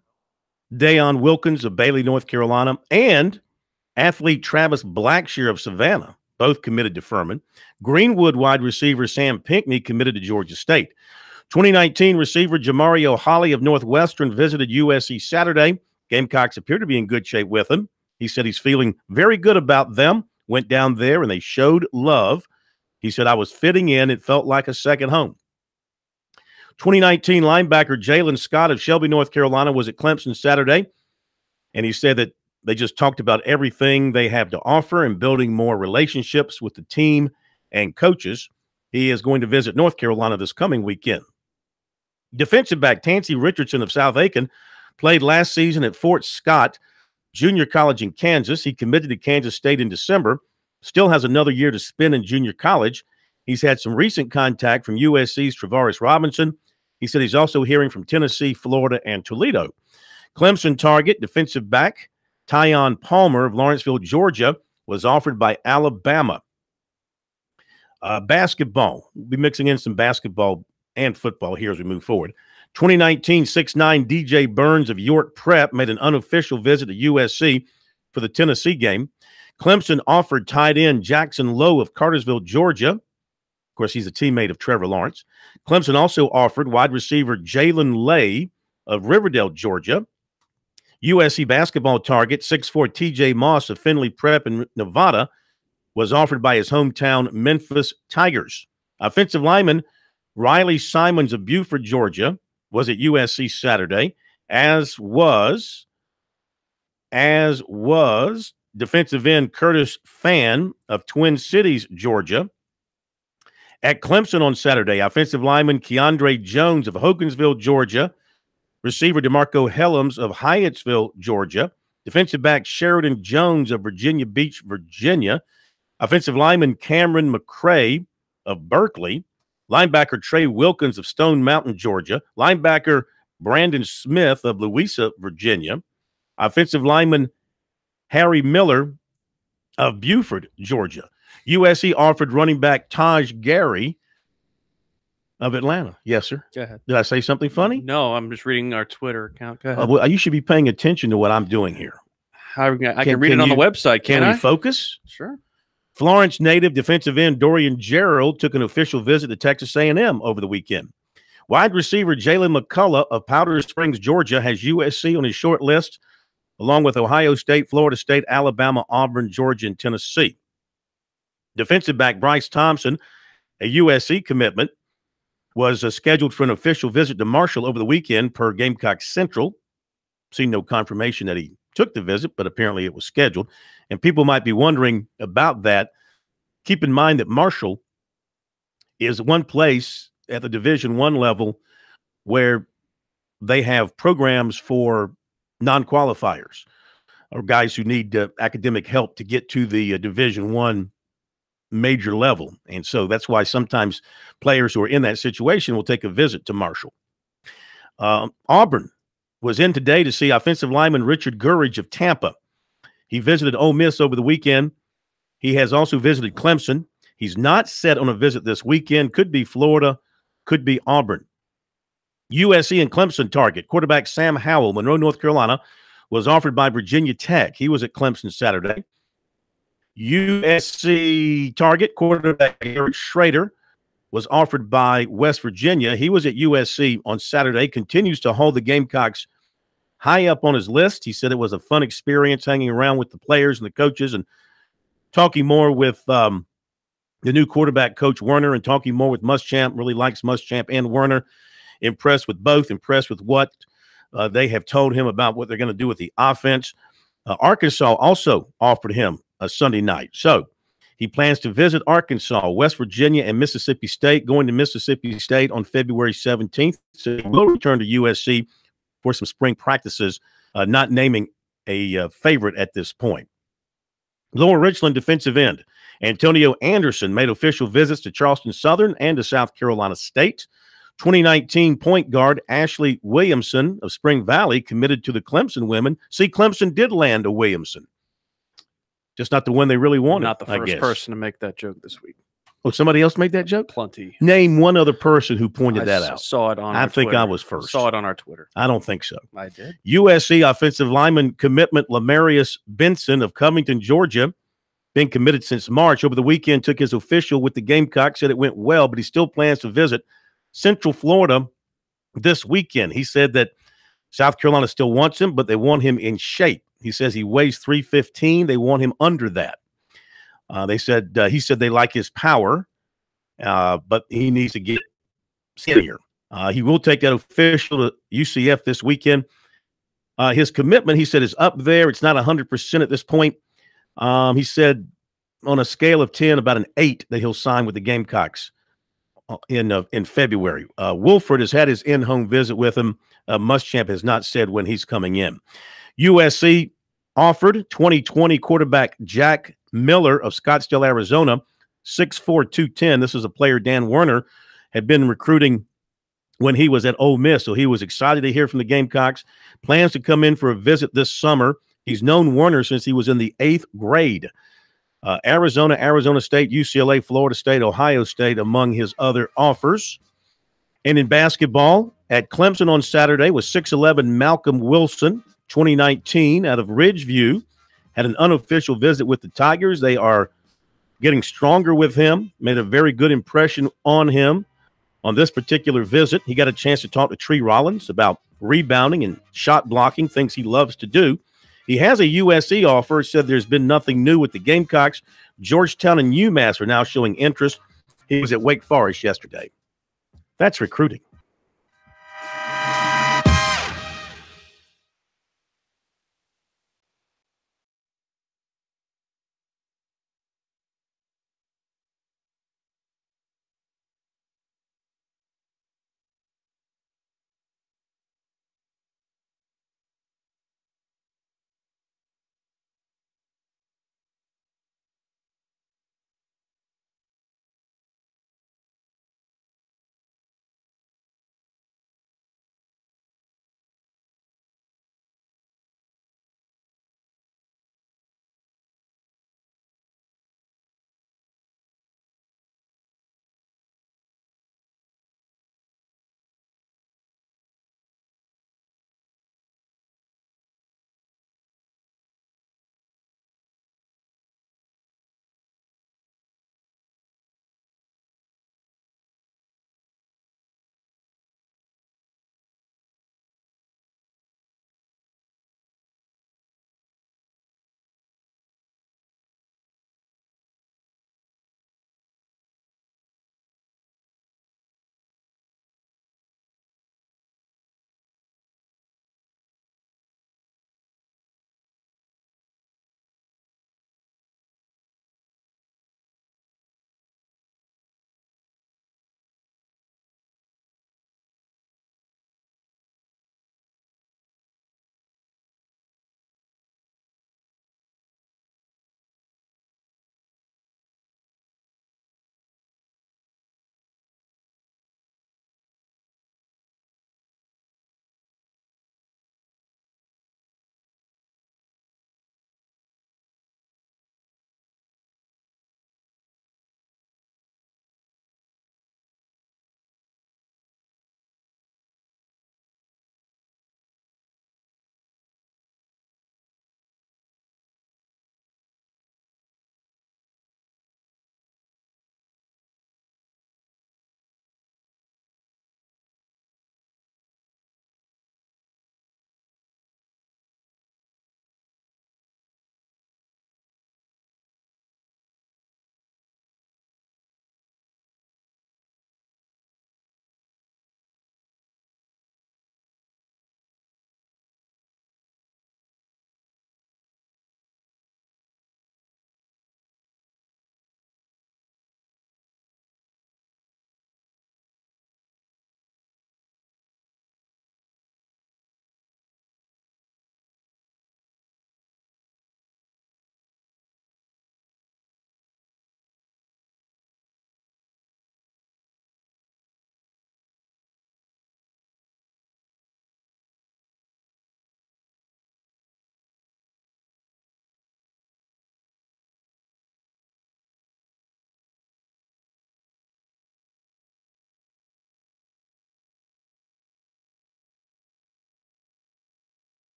Dayon Wilkins of Bailey, North Carolina, and athlete Travis Blackshear of Savannah, both committed to Furman. Greenwood wide receiver Sam Pinckney committed to Georgia State. 2019 receiver Jamario Holly of Northwestern visited USC Saturday. Gamecocks appear to be in good shape with him. He said he's feeling very good about them. Went down there and they showed love. He said, I was fitting in. It felt like a second home. 2019 linebacker Jalen Scott of Shelby, North Carolina was at Clemson Saturday. And he said that they just talked about everything they have to offer and building more relationships with the team and coaches. He is going to visit North Carolina this coming weekend. Defensive back Tansy Richardson of South Aiken played last season at Fort Scott Junior College in Kansas. He committed to Kansas State in December, still has another year to spend in junior college. He's had some recent contact from USC's Travaris Robinson. He said he's also hearing from Tennessee, Florida, and Toledo. Clemson target defensive back Tyon Palmer of Lawrenceville, Georgia, was offered by Alabama. Basketball. We'll be mixing in some basketball and football here as we move forward. 2019 6'9" DJ Burns of York Prep made an unofficial visit to USC for the Tennessee game. Clemson offered tight end Jackson Lowe of Cartersville, Georgia. Of course, he's a teammate of Trevor Lawrence. Clemson also offered wide receiver Jalen Lay of Riverdale, Georgia. USC basketball target 6'4" TJ Moss of Findlay Prep in Nevada was offered by his hometown Memphis Tigers. Offensive lineman Riley Simons of Buford, Georgia, was at USC Saturday, as was defensive end Curtis Fan of Twin Cities, Georgia. At Clemson on Saturday, offensive lineman Keandre Jones of Hogansville, Georgia. Receiver DeMarco Helms of Hyattsville, Georgia. Defensive back Sheridan Jones of Virginia Beach, Virginia. Offensive lineman Cameron McCray of Berkeley. Linebacker Trey Wilkins of Stone Mountain, Georgia. Linebacker Brandon Smith of Louisa, Virginia. Offensive lineman Harry Miller of Buford, Georgia. USC offered running back Taj Gary of Atlanta. Yes, sir. Go ahead. Did I say something funny? No, I'm just reading our Twitter account. Go ahead. Well, you should be paying attention to what I'm doing here. I can read it on the website. Can we focus? Sure. Florence native defensive end Dorian Gerald took an official visit to Texas A&M over the weekend. Wide receiver Jalen McCullough of Powder Springs, Georgia, has USC on his short list, along with Ohio State, Florida State, Alabama, Auburn, Georgia, and Tennessee. Defensive back Bryce Thompson, a USC commitment, was scheduled for an official visit to Marshall over the weekend per Gamecock Central. Seen no confirmation that he took the visit, but apparently it was scheduled. And people might be wondering about that. Keep in mind that Marshall is one place at the Division I level where they have programs for non-qualifiers or guys who need academic help to get to the Division I major level. And so that's why sometimes players who are in that situation will take a visit to Marshall. Auburn was in today to see offensive lineman Richard Gurridge of Tampa. He visited Ole Miss over the weekend. He has also visited Clemson. He's not set on a visit this weekend. Could be Florida, could be Auburn. USC and Clemson target. Quarterback Sam Howell, Monroe, North Carolina, was offered by Virginia Tech. He was at Clemson Saturday. USC target. Quarterback Eric Schrader was offered by West Virginia. He was at USC on Saturday, continues to hold the Gamecocks high up on his list. He said it was a fun experience hanging around with the players and the coaches and talking more with the new quarterback coach Werner and talking more with Muschamp. Really likes Muschamp and Werner. Impressed with both, impressed with what they have told him about what they're going to do with the offense. Arkansas also offered him a Sunday night. So he plans to visit Arkansas, West Virginia, and Mississippi State, going to Mississippi State on February 17th. So he will return to USC for some spring practices, not naming a favorite at this point. Lower Richland defensive end Antonio Anderson made official visits to Charleston Southern and to South Carolina State. 2019 point guard Ashley Williamson of Spring Valley committed to the Clemson women. See, Clemson did land a Williamson. Just not the one they really wanted. Not the first person to make that joke this week. Oh, somebody else made that joke? Plenty. Name one other person who pointed that out. Saw it on I think Twitter. I was first. Saw it on our Twitter. I don't think so. I did. USC offensive lineman commitment Lamarius Benson of Covington, Georgia, been committed since March. Over the weekend, took his official with the Gamecocks, said it went well, but he still plans to visit Central Florida this weekend. He said that South Carolina still wants him, but they want him in shape. He says he weighs 315. They want him under that. He said they like his power, but he needs to get skinnier. He will take that official to UCF this weekend. His commitment, he said, is up there. It's not 100% at this point. He said on a scale of 10, about an 8 that he'll sign with the Gamecocks in February. Wolford has had his in-home visit with him. Muschamp has not said when he's coming in. USC offered 2020 quarterback Jack Miller of Scottsdale, Arizona, 6'4", 210. This is a player Dan Werner had been recruiting when he was at Ole Miss, so he was excited to hear from the Gamecocks. Plans to come in for a visit this summer. He's known Werner since he was in the 8th grade. Arizona, Arizona State, UCLA, Florida State, Ohio State among his other offers. And in basketball, at Clemson on Saturday was 6'11" Malcolm Wilson, 2019, out of Ridgeview. Had an unofficial visit with the Tigers. They are getting stronger with him. Made a very good impression on him on this particular visit. He got a chance to talk to Tree Rollins about rebounding and shot blocking, things he loves to do. He has a USC offer. Said there's been nothing new with the Gamecocks. Georgetown and UMass are now showing interest. He was at Wake Forest yesterday. That's recruiting.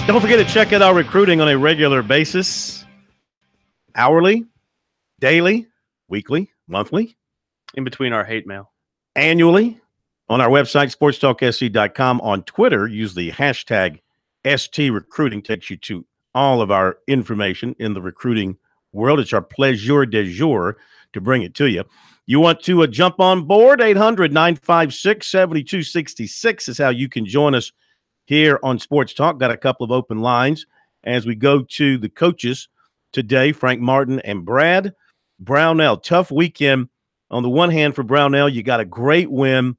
Don't forget to check out our recruiting on a regular basis, hourly, daily, weekly, monthly, in between our hate mail, annually, on our website, SportsTalkSC.com. On Twitter, use the hashtag STRecruiting, takes you to all of our information in the recruiting world. It's our pleasure de jour to bring it to you. You want to jump on board? 800-956-7266 is how you can join us here on Sports Talk. Got a couple of open lines as we go to the coaches today, Frank Martin and Brad Brownell. Tough weekend. On the one hand, for Brownell, you got a great win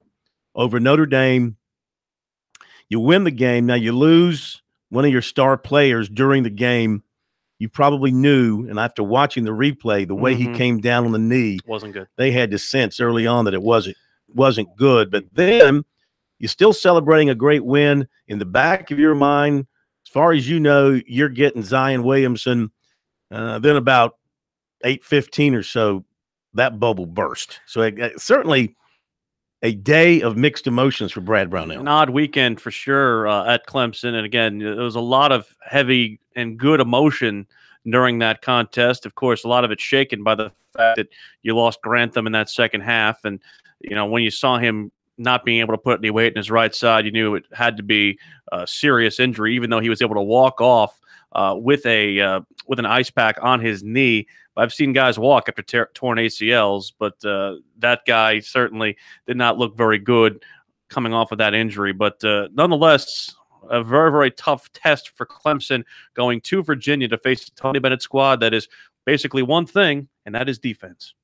over Notre Dame. You win the game. Now you lose one of your star players during the game. You probably knew, and after watching the replay, the way he came down on the knee wasn't good. They had to sense early on that it wasn't good. But then you're still celebrating a great win. In the back of your mind, as far as you know, you're getting Zion Williamson. Then about 8:15 or so, that bubble burst. So certainly a day of mixed emotions for Brad Brownell. An odd weekend for sure at Clemson. And again, there was a lot of heavy and good emotion during that contest. Of course, a lot of it shaken by the fact that you lost Grantham in that second half. And, you know, when you saw him not being able to put any weight in his right side, you knew it had to be a serious injury, even though he was able to walk off with an ice pack on his knee. I've seen guys walk after torn ACLs, but that guy certainly did not look very good coming off of that injury. But nonetheless, a very, very tough test for Clemson going to Virginia to face the Tony Bennett squad that is basically one thing, and that is defense.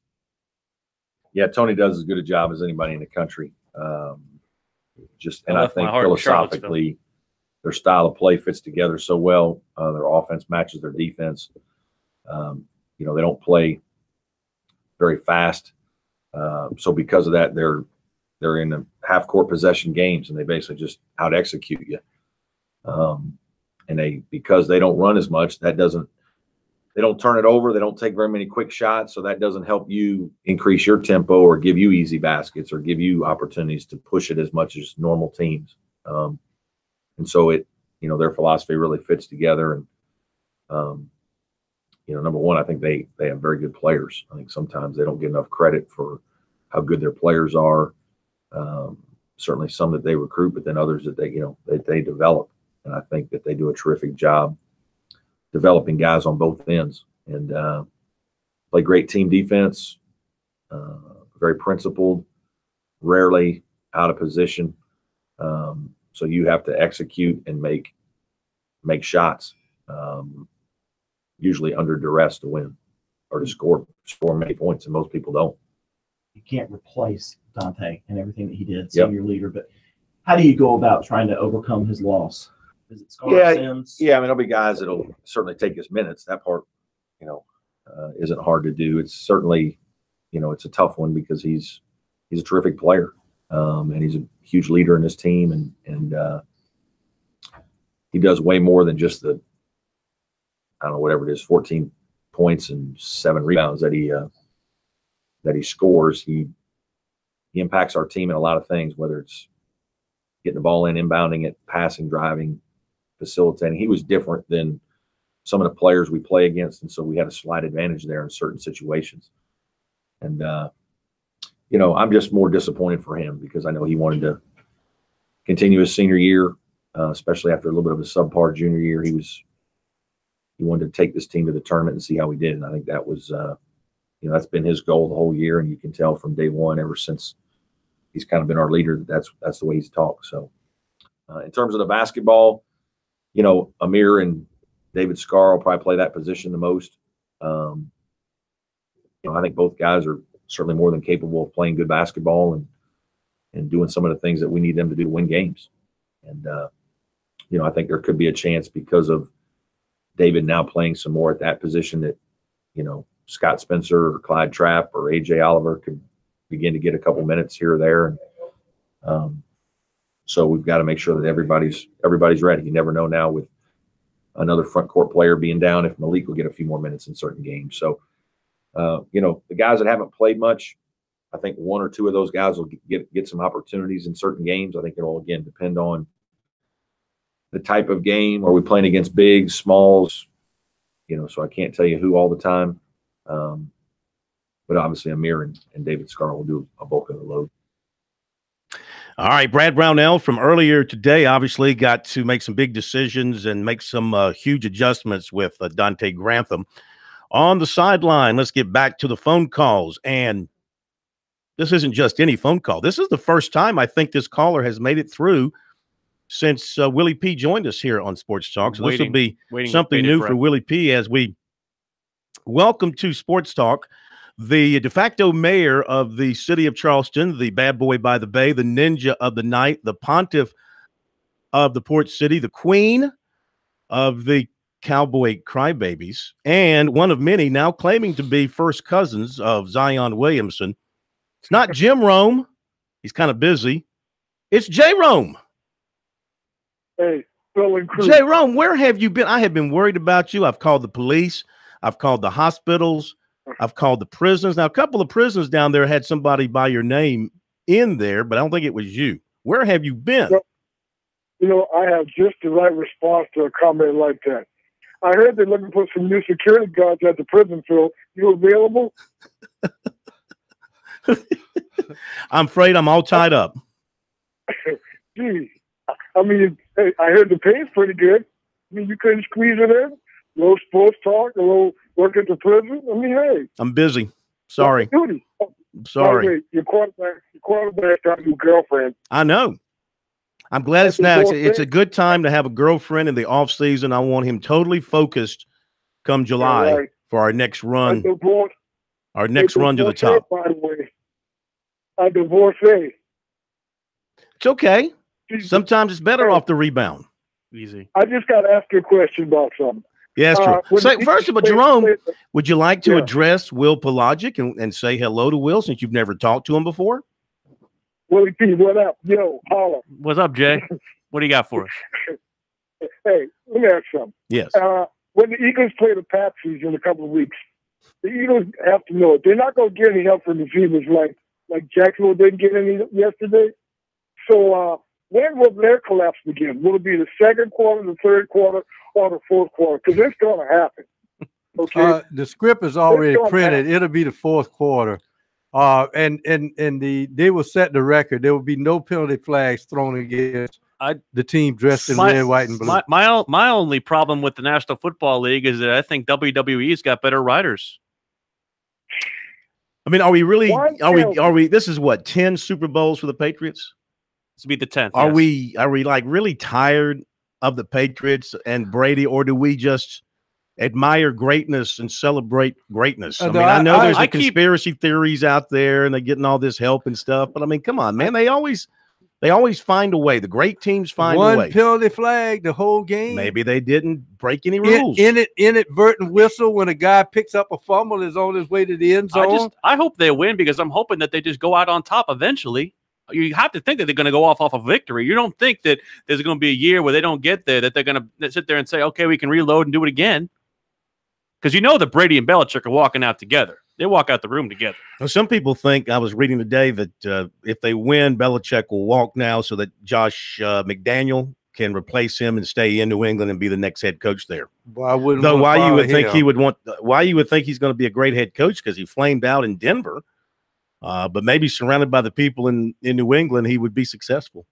Yeah, Tony does as good a job as anybody in the country. And I think heart philosophically, their style of play fits together so well. Their offense matches their defense. You know, they don't play very fast. So because of that, they're in the half-court possession games, and they basically just out-execute you. And because they don't run as much, they don't turn it over. They don't take very many quick shots, so that doesn't help you increase your tempo or give you easy baskets or give you opportunities to push it as much as normal teams. And so their philosophy really fits together. And number one, I think they have very good players. I think sometimes they don't get enough credit for how good their players are. Certainly some that they recruit, but then others that they develop. And I think that they do a terrific job developing guys on both ends and play great team defense, very principled, rarely out of position. So you have to execute and make shots, usually under duress to win or to score many points, and most people don't. You can't replace Dante and everything that he did, senior leader, but how do you go about trying to overcome his loss? Is it scar Sims? Yeah, I mean, there'll be guys that'll certainly take his minutes. That part, isn't hard to do. It's certainly, it's a tough one because he's a terrific player, and he's a huge leader in his team, and he does way more than just whatever it is, 14 points and 7 rebounds that he scores. He impacts our team in a lot of things, whether it's getting the ball in, inbounding it, passing, driving, facilitating. He was different than some of the players we play against, and so we had a slight advantage there in certain situations. And I'm just more disappointed for him because I know he wanted to continue his senior year, especially after a little bit of a subpar junior year. He wanted to take this team to the tournament and see how we did, and I think that was that's been his goal the whole year, and you can tell from day one, ever since he's kind of been our leader, that's the way he's talked. So in terms of the basketball, Amir and David Scarr will probably play that position the most. I think both guys are certainly more than capable of playing good basketball and doing some of the things that we need them to do to win games. And, I think there could be a chance because of David now playing some more at that position that, Scott Spencer or Clyde Trapp or A.J. Oliver could begin to get a couple minutes here or there. And so we've got to make sure that everybody's ready. You never know now with another front court player being down if Malik will get a few more minutes in certain games. So, the guys that haven't played much, I think 1 or 2 of those guys will get some opportunities in certain games. I think it'll, again, depend on, the type of game? Are we playing against bigs, smalls? So I can't tell you who all the time. But obviously Amir and David Scar will do a bulk of the load. All right, Brad Brownell from earlier today obviously got to make some big decisions and make some huge adjustments with Dante Grantham on the sideline. Let's get back to the phone calls. And this isn't just any phone call. This is the first time I think this caller has made it through since Willie P joined us here on Sports Talk. So this will be something new for Willie P as we welcome to Sports Talk the de facto mayor of the city of Charleston, the bad boy by the bay, the ninja of the night, the pontiff of the port city, the queen of the cowboy crybabies, and one of many now claiming to be first cousins of Zion Williamson. It's not Jim Rome. He's kind of busy. It's Jay Rome. Hey, Phil and crew. Jay Rome, where have you been? I have been worried about you. I've called the police. I've called the hospitals. I've called the prisons. Now, a couple of prisons down there had somebody by your name in there, but I don't think it was you. Where have you been? Well, I have just the right response to a comment like that. I heard they're looking for some new security guards at the prison, Phil. You available? I'm afraid I'm all tied up. Gee, I mean, hey, I heard the pay's pretty good. I mean, you couldn't squeeze it in? A little sports talk, a little work at the prison. I mean, hey. I'm busy. Sorry. Duty. I'm sorry. Way, your quarterback got a new girlfriend. I know. I'm glad it's now. It's a good time to have a girlfriend in the off season. I want him totally focused come July for our next run. Our next run to the top. By the way, a divorcee. It's okay. Sometimes it's better off the rebound. Easy. I just got to ask you a question about something. Yeah, that's true. So, first of all, Jerome, would you like to address Will Pelagic and say hello to Will since you've never talked to him before? Willie P, what up? Yo, holla. What's up, Jay? What do you got for us? Hey, let me ask something. Yes. When the Eagles play the Patsies in a couple of weeks, the Eagles have to know it. They're not going to get any help from the receivers like Jacksonville didn't get any yesterday. So when will their collapse begin? Will it be the second quarter, the third quarter, or the fourth quarter? Because it's going to happen. Okay. The script is already printed. It'll be the fourth quarter. And they will set the record. There will be no penalty flags thrown against the team dressed in red, white, and blue. My only problem with the National Football League is that I think WWE's got better writers. I mean, are we really? Are we? This is what 10 Super Bowls for the Patriots. This will be the 10th. Are we? Are we like really tired of the Patriots and Brady, or do we just admire greatness and celebrate greatness? I mean, I know there's conspiracy theories out there, and they're getting all this help and stuff. But I mean, come on, man, they always find a way. The great teams find a way. One penalty flag the whole game. Maybe they didn't break any rules. Inadvertent whistle when a guy picks up a fumble is on his way to the end zone. I hope they win because I'm hoping that they just go out on top eventually. You have to think that they're going to go off a victory. You don't think that there's going to be a year where they don't get there, that they're going to sit there and say, okay, we can reload and do it again. Because you know that Brady and Belichick are walking out together. They walk out the room together. Well, some people think, I was reading today, that if they win, Belichick will walk now so that Josh McDaniel can replace him and stay in New England and be the next head coach there. Well, I wouldn't. Though why you would think he would want? Why you would think he's going to be a great head coach because he flamed out in Denver, but maybe surrounded by the people in New England, he would be successful.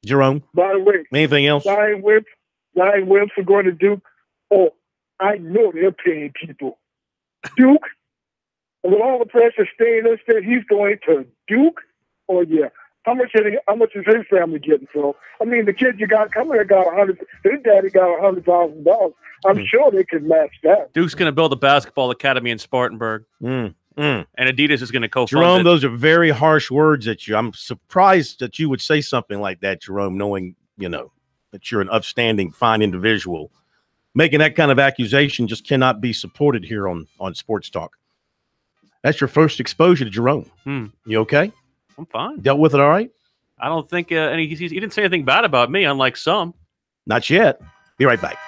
Jerome. By the way, anything else? Ryan Wimps are going to Duke. Oh, I know they're paying people. Duke, with all the pressure staying in state, he's going to Duke. Oh yeah, how much is his family getting? So I mean, the kid you got coming here got $100,000. His daddy got $100,000. I'm sure they can match that. Duke's going to build a basketball academy in Spartanburg, and Adidas is going to co-fund Jerome, it. those are very harsh words at you. I'm surprised that you would say something like that, Jerome, knowing that you're an upstanding, fine individual. Making that kind of accusation just cannot be supported here on Sports Talk. That's your first exposure to Jerome. You okay? I'm fine. Dealt with it all right? I don't think he didn't say anything bad about me, unlike some. Not yet. Be right back.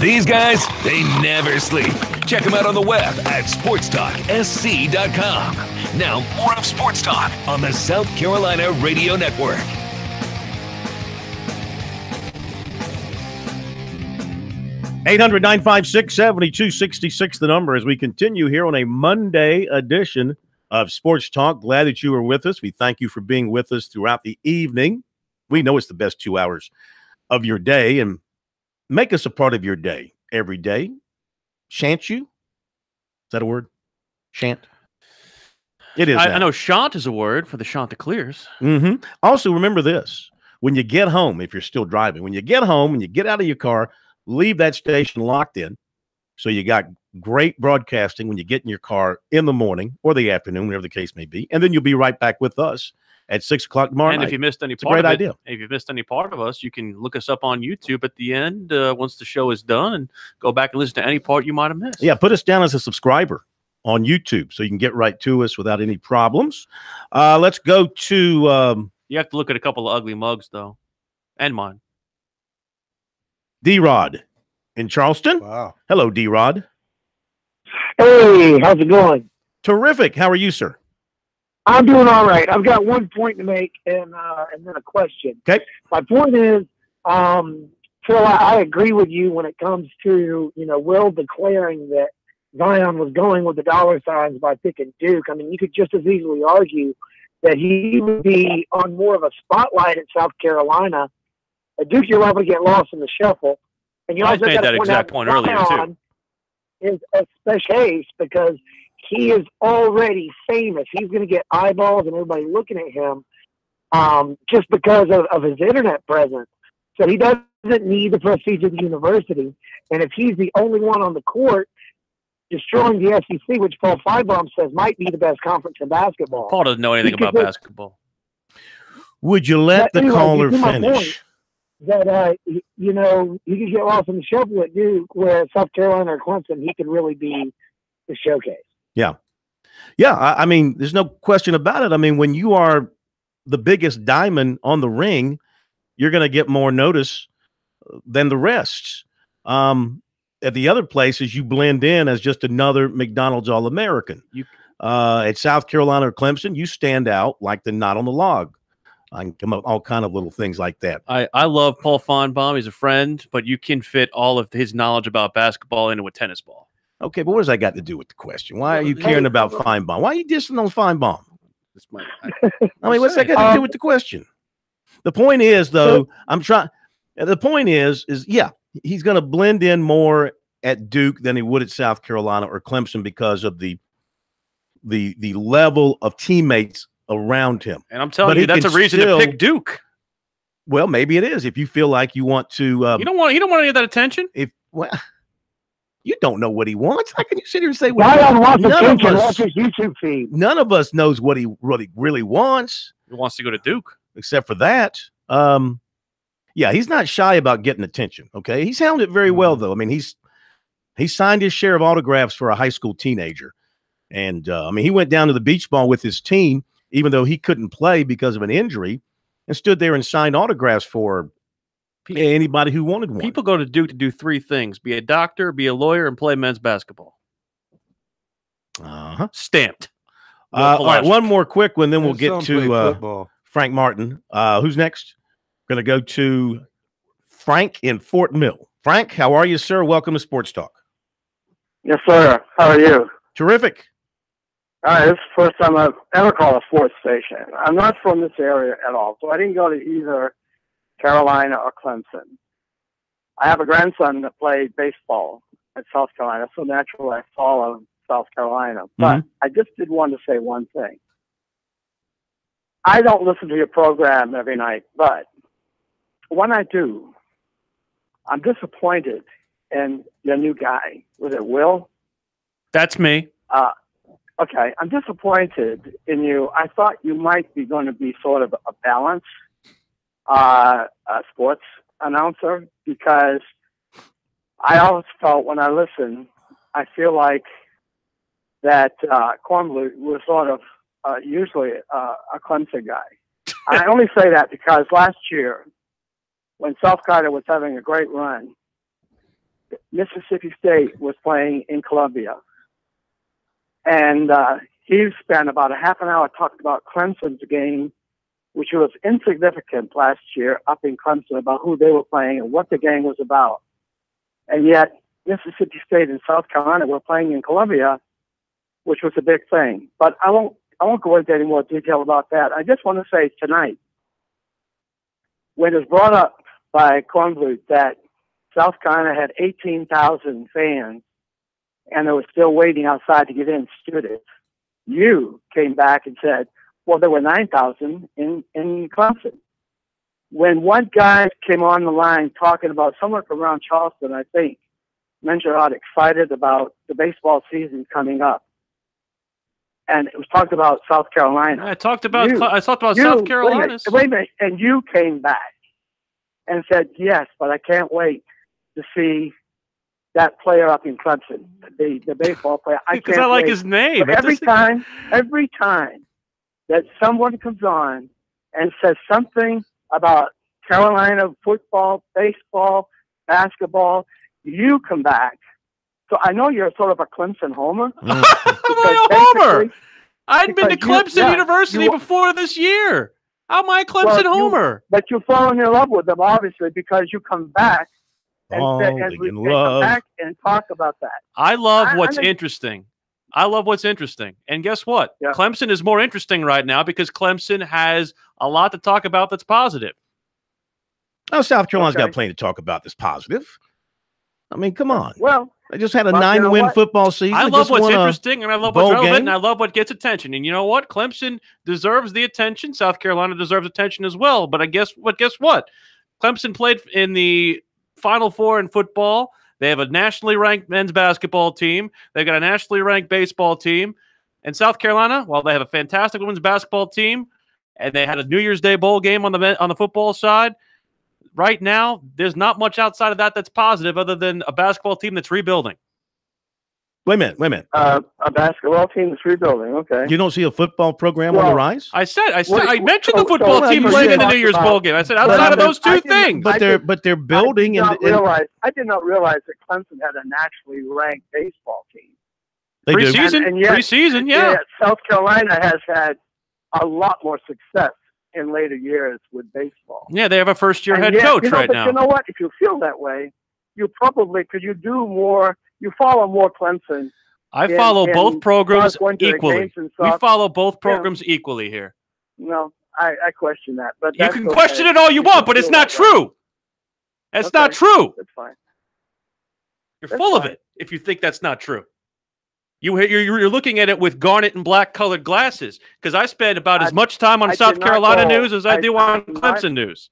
These guys, they never sleep. Check them out on the web at SportsTalkSC.com. Now, more of Sports Talk on the South Carolina Radio Network. Eight 800-956-7266, the number, as we continue here on a Monday edition of Sports Talk. Glad that you are with us. We thank you for being with us throughout the evening. We know it's the best 2 hours of your day, and make us a part of your day every day. Shan't you? Is that a word? Shant? It is. I know shant is a word for the Chanticleers. Mm-hmm. Also, remember this. When you get home, if you're still driving, when you get home and you get out of your car, leave that station locked in. So you got great broadcasting when you get in your car in the morning or the afternoon, whatever the case may be. And then you'll be right back with us at 6 o'clock tomorrow night. And if you missed any it's part a of great it, idea. if you missed any part of us, you can look us up on YouTube at the end once the show is done and go back and listen to any part you might have missed. Yeah, put us down as a subscriber on YouTube so you can get right to us without any problems. Let's go to you have to look at a couple of ugly mugs, though, and mine. D-Rod in Charleston. Wow. Hello, D-Rod. Hey, how's it going? Terrific. How are you, sir? I'm doing all right. I've got one point to make and then a question. Okay. My point is, Phil, I agree with you when it comes to, Will declaring that Zion was going with the dollar signs by picking Duke. I mean, you could just as easily argue that he would be on more of a spotlight at South Carolina. At Duke, you're liable to get lost in the shuffle. And you I also made got that to point exact out point earlier, too. Is a special case because he is already famous. He's going to get eyeballs and everybody looking at him just because of his internet presence. So he doesn't need the prestige of the university. And if he's the only one on the court destroying the SEC, which Paul Feinbaum says might be the best conference in basketball. Paul doesn't know anything about basketball. Would you let the caller finish? That, you could get lost in the shuffle at Duke, where South Carolina or Clemson, he could really be the showcase. Yeah. Yeah, I mean, there's no question about it. I mean, when you are the biggest diamond on the ring, you're going to get more notice than the rest. At the other places, you blend in as just another McDonald's All-American. At South Carolina or Clemson, you stand out like the knot on the log. I can come up with all kind of little things like that. I love Paul Feinbaum. He's a friend, but you can fit all of his knowledge about basketball into a tennis ball. Okay, but what does that got to do with the question? Why are you caring about Feinbaum? Why are you dissing on Feinbaum? I mean, what's that got to do with the question? The point is, though, the point is, yeah, he's going to blend in more at Duke than he would at South Carolina or Clemson because of the level of teammates around him. And I'm telling you, that's a reason to pick Duke. Well, maybe it is if you feel like you want to. You don't want any of that attention. You don't know what he wants. How can you sit here and say Zion wants attention? Watch his YouTube feed. None of us knows what he really wants. He wants to go to Duke, except for that. Yeah, he's not shy about getting attention. Okay, he's handled it very well, though. I mean, he signed his share of autographs for a high school teenager, and I mean, he went down to the beach ball with his team, even though he couldn't play because of an injury, and stood there and signed autographs for anybody who wanted one. People go to Duke to do three things: be a doctor, be a lawyer, and play men's basketball. Stamped. All right, one more quick one, then we'll get to Frank Martin. Who's next? Going to go to Frank in Fort Mill. Frank, how are you, sir? Welcome to Sports Talk. Yes, sir. How are you? Terrific. All right, this is the first time I've ever called a sports station. I'm not from this area at all, so I didn't go to either Carolina or Clemson. I have a grandson that played baseball at South Carolina, so naturally I follow South Carolina. But I just did want to say one thing. I don't listen to your program every night, but when I do, I'm disappointed in your new guy. Was it Will? That's me. Okay, I'm disappointed in you. I thought you might be going to be sort of a balanced sports announcer, because I always felt when I listen, I feel like that Kornblut was sort of usually a Clemson guy. I only say that because last year, when South Carolina was having a great run, Mississippi State was playing in Columbia. And he spent about a half an hour talking about Clemson's game, which was insignificant last year up in Clemson, about who they were playing and what the game was about. And yet Mississippi State and South Carolina were playing in Columbia, which was a big thing. But I won't go into any more detail about that. I just want to say tonight, when it was brought up by Kornblut that South Carolina had 18,000 fans and they were still waiting outside to get in students, you came back and said, well, there were 9,000 in Clemson. When one guy came on the line talking about somewhere from around Charleston, I think, mentioned how excited about the baseball season coming up. And it was talked about South Carolina. I talked about South Carolina. Wait a minute. And you came back and said, yes, but I can't wait to see that player up in Clemson, the baseball player. Because I like his name. Every time that someone comes on and says something about Carolina football, baseball, basketball, you come back. So I know you're sort of a Clemson homer. I'm a homer. I'd been to Clemson University before this year. How am I a Clemson homer? But you've fallen in love with them, obviously, because you come back and come back and talk about that. I love what's interesting. I love what's interesting. And guess what? Yeah. Clemson is more interesting right now because Clemson has a lot to talk about that's positive. Oh, South Carolina's got plenty to talk about that's positive. I mean, come on. Well, they just had a 9-win football season. I love what's interesting, and I love what's relevant, and I love what gets attention. And you know what? Clemson deserves the attention. South Carolina deserves attention as well. But guess what? Clemson played in the Final Four in football. They have a nationally ranked men's basketball team. They've got a nationally ranked baseball team. And South Carolina, while they have a fantastic women's basketball team, and they had a New Year's Day bowl game on the football side, right now, there's not much outside of that that's positive other than a basketball team that's rebuilding. Wait a minute. A basketball team that's rebuilding, okay. You don't see a football program on the rise? I mentioned the football team playing in the New Year's bowl game. I said outside of those two things. But they're building. I did not realize that Clemson had a nationally ranked baseball team. Preseason, yeah. South Carolina has had a lot more success in later years with baseball. Yeah, they have a first-year head coach right now. You know what? If you feel that way, you probably, because you do more, you follow more Clemson. I follow both programs equally. We follow both programs equally here. No, I question that. But you can question it all you want, but it's not true. That's not true. That's fine. You're full of it if you think that's not true. You're looking at it with garnet and black colored glasses because I spend about as much time on South Carolina news as I do on Clemson news.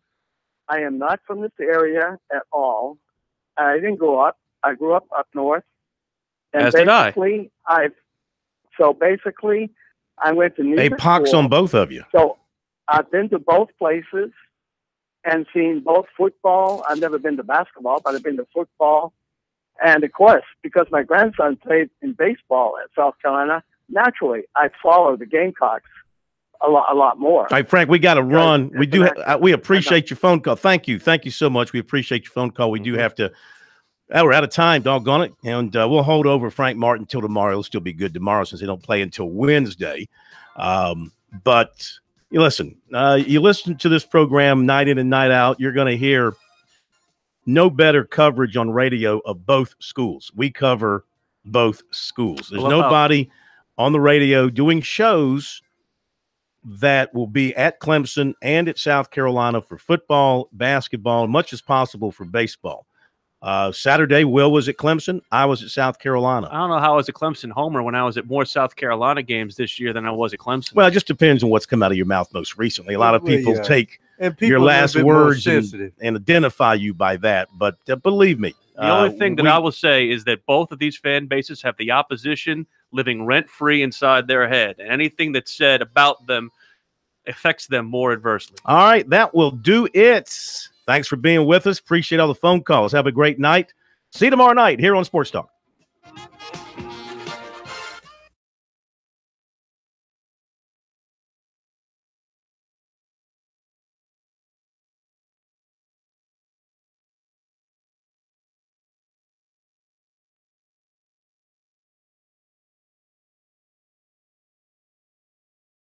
I am not from this area at all. I didn't grow up. I grew up north. And as did I. Basically, I went to a pox on both of you. So I've been to both places and seen both football. I've never been to basketball, but I've been to football. And of course, because my grandson played in baseball at South Carolina, naturally, I follow the Gamecocks a lot more. All right, Frank, we got to run. We appreciate your phone call. Thank you so much. We appreciate your phone call. We do have to. We're out of time, doggone it, and we'll hold over Frank Martin until tomorrow. It'll still be good tomorrow since they don't play until Wednesday. But you listen to this program night in and night out. You're going to hear no better coverage on radio of both schools. We cover both schools. There's nobody on the radio doing shows that will be at Clemson and at South Carolina for football, basketball, much as possible for baseball. Saturday, Will was at Clemson. I was at South Carolina. I don't know how I was a Clemson homer when I was at more South Carolina games this year than I was at Clemson. Well, it just depends on what's come out of your mouth most recently. A lot of people take your last words and identify you by that. But believe me. The only thing that I will say is that both of these fan bases have the opposition living rent-free inside their head. And anything that's said about them affects them more adversely. All right, that will do it. Thanks for being with us. Appreciate all the phone calls. Have a great night. See you tomorrow night here on Sports Talk.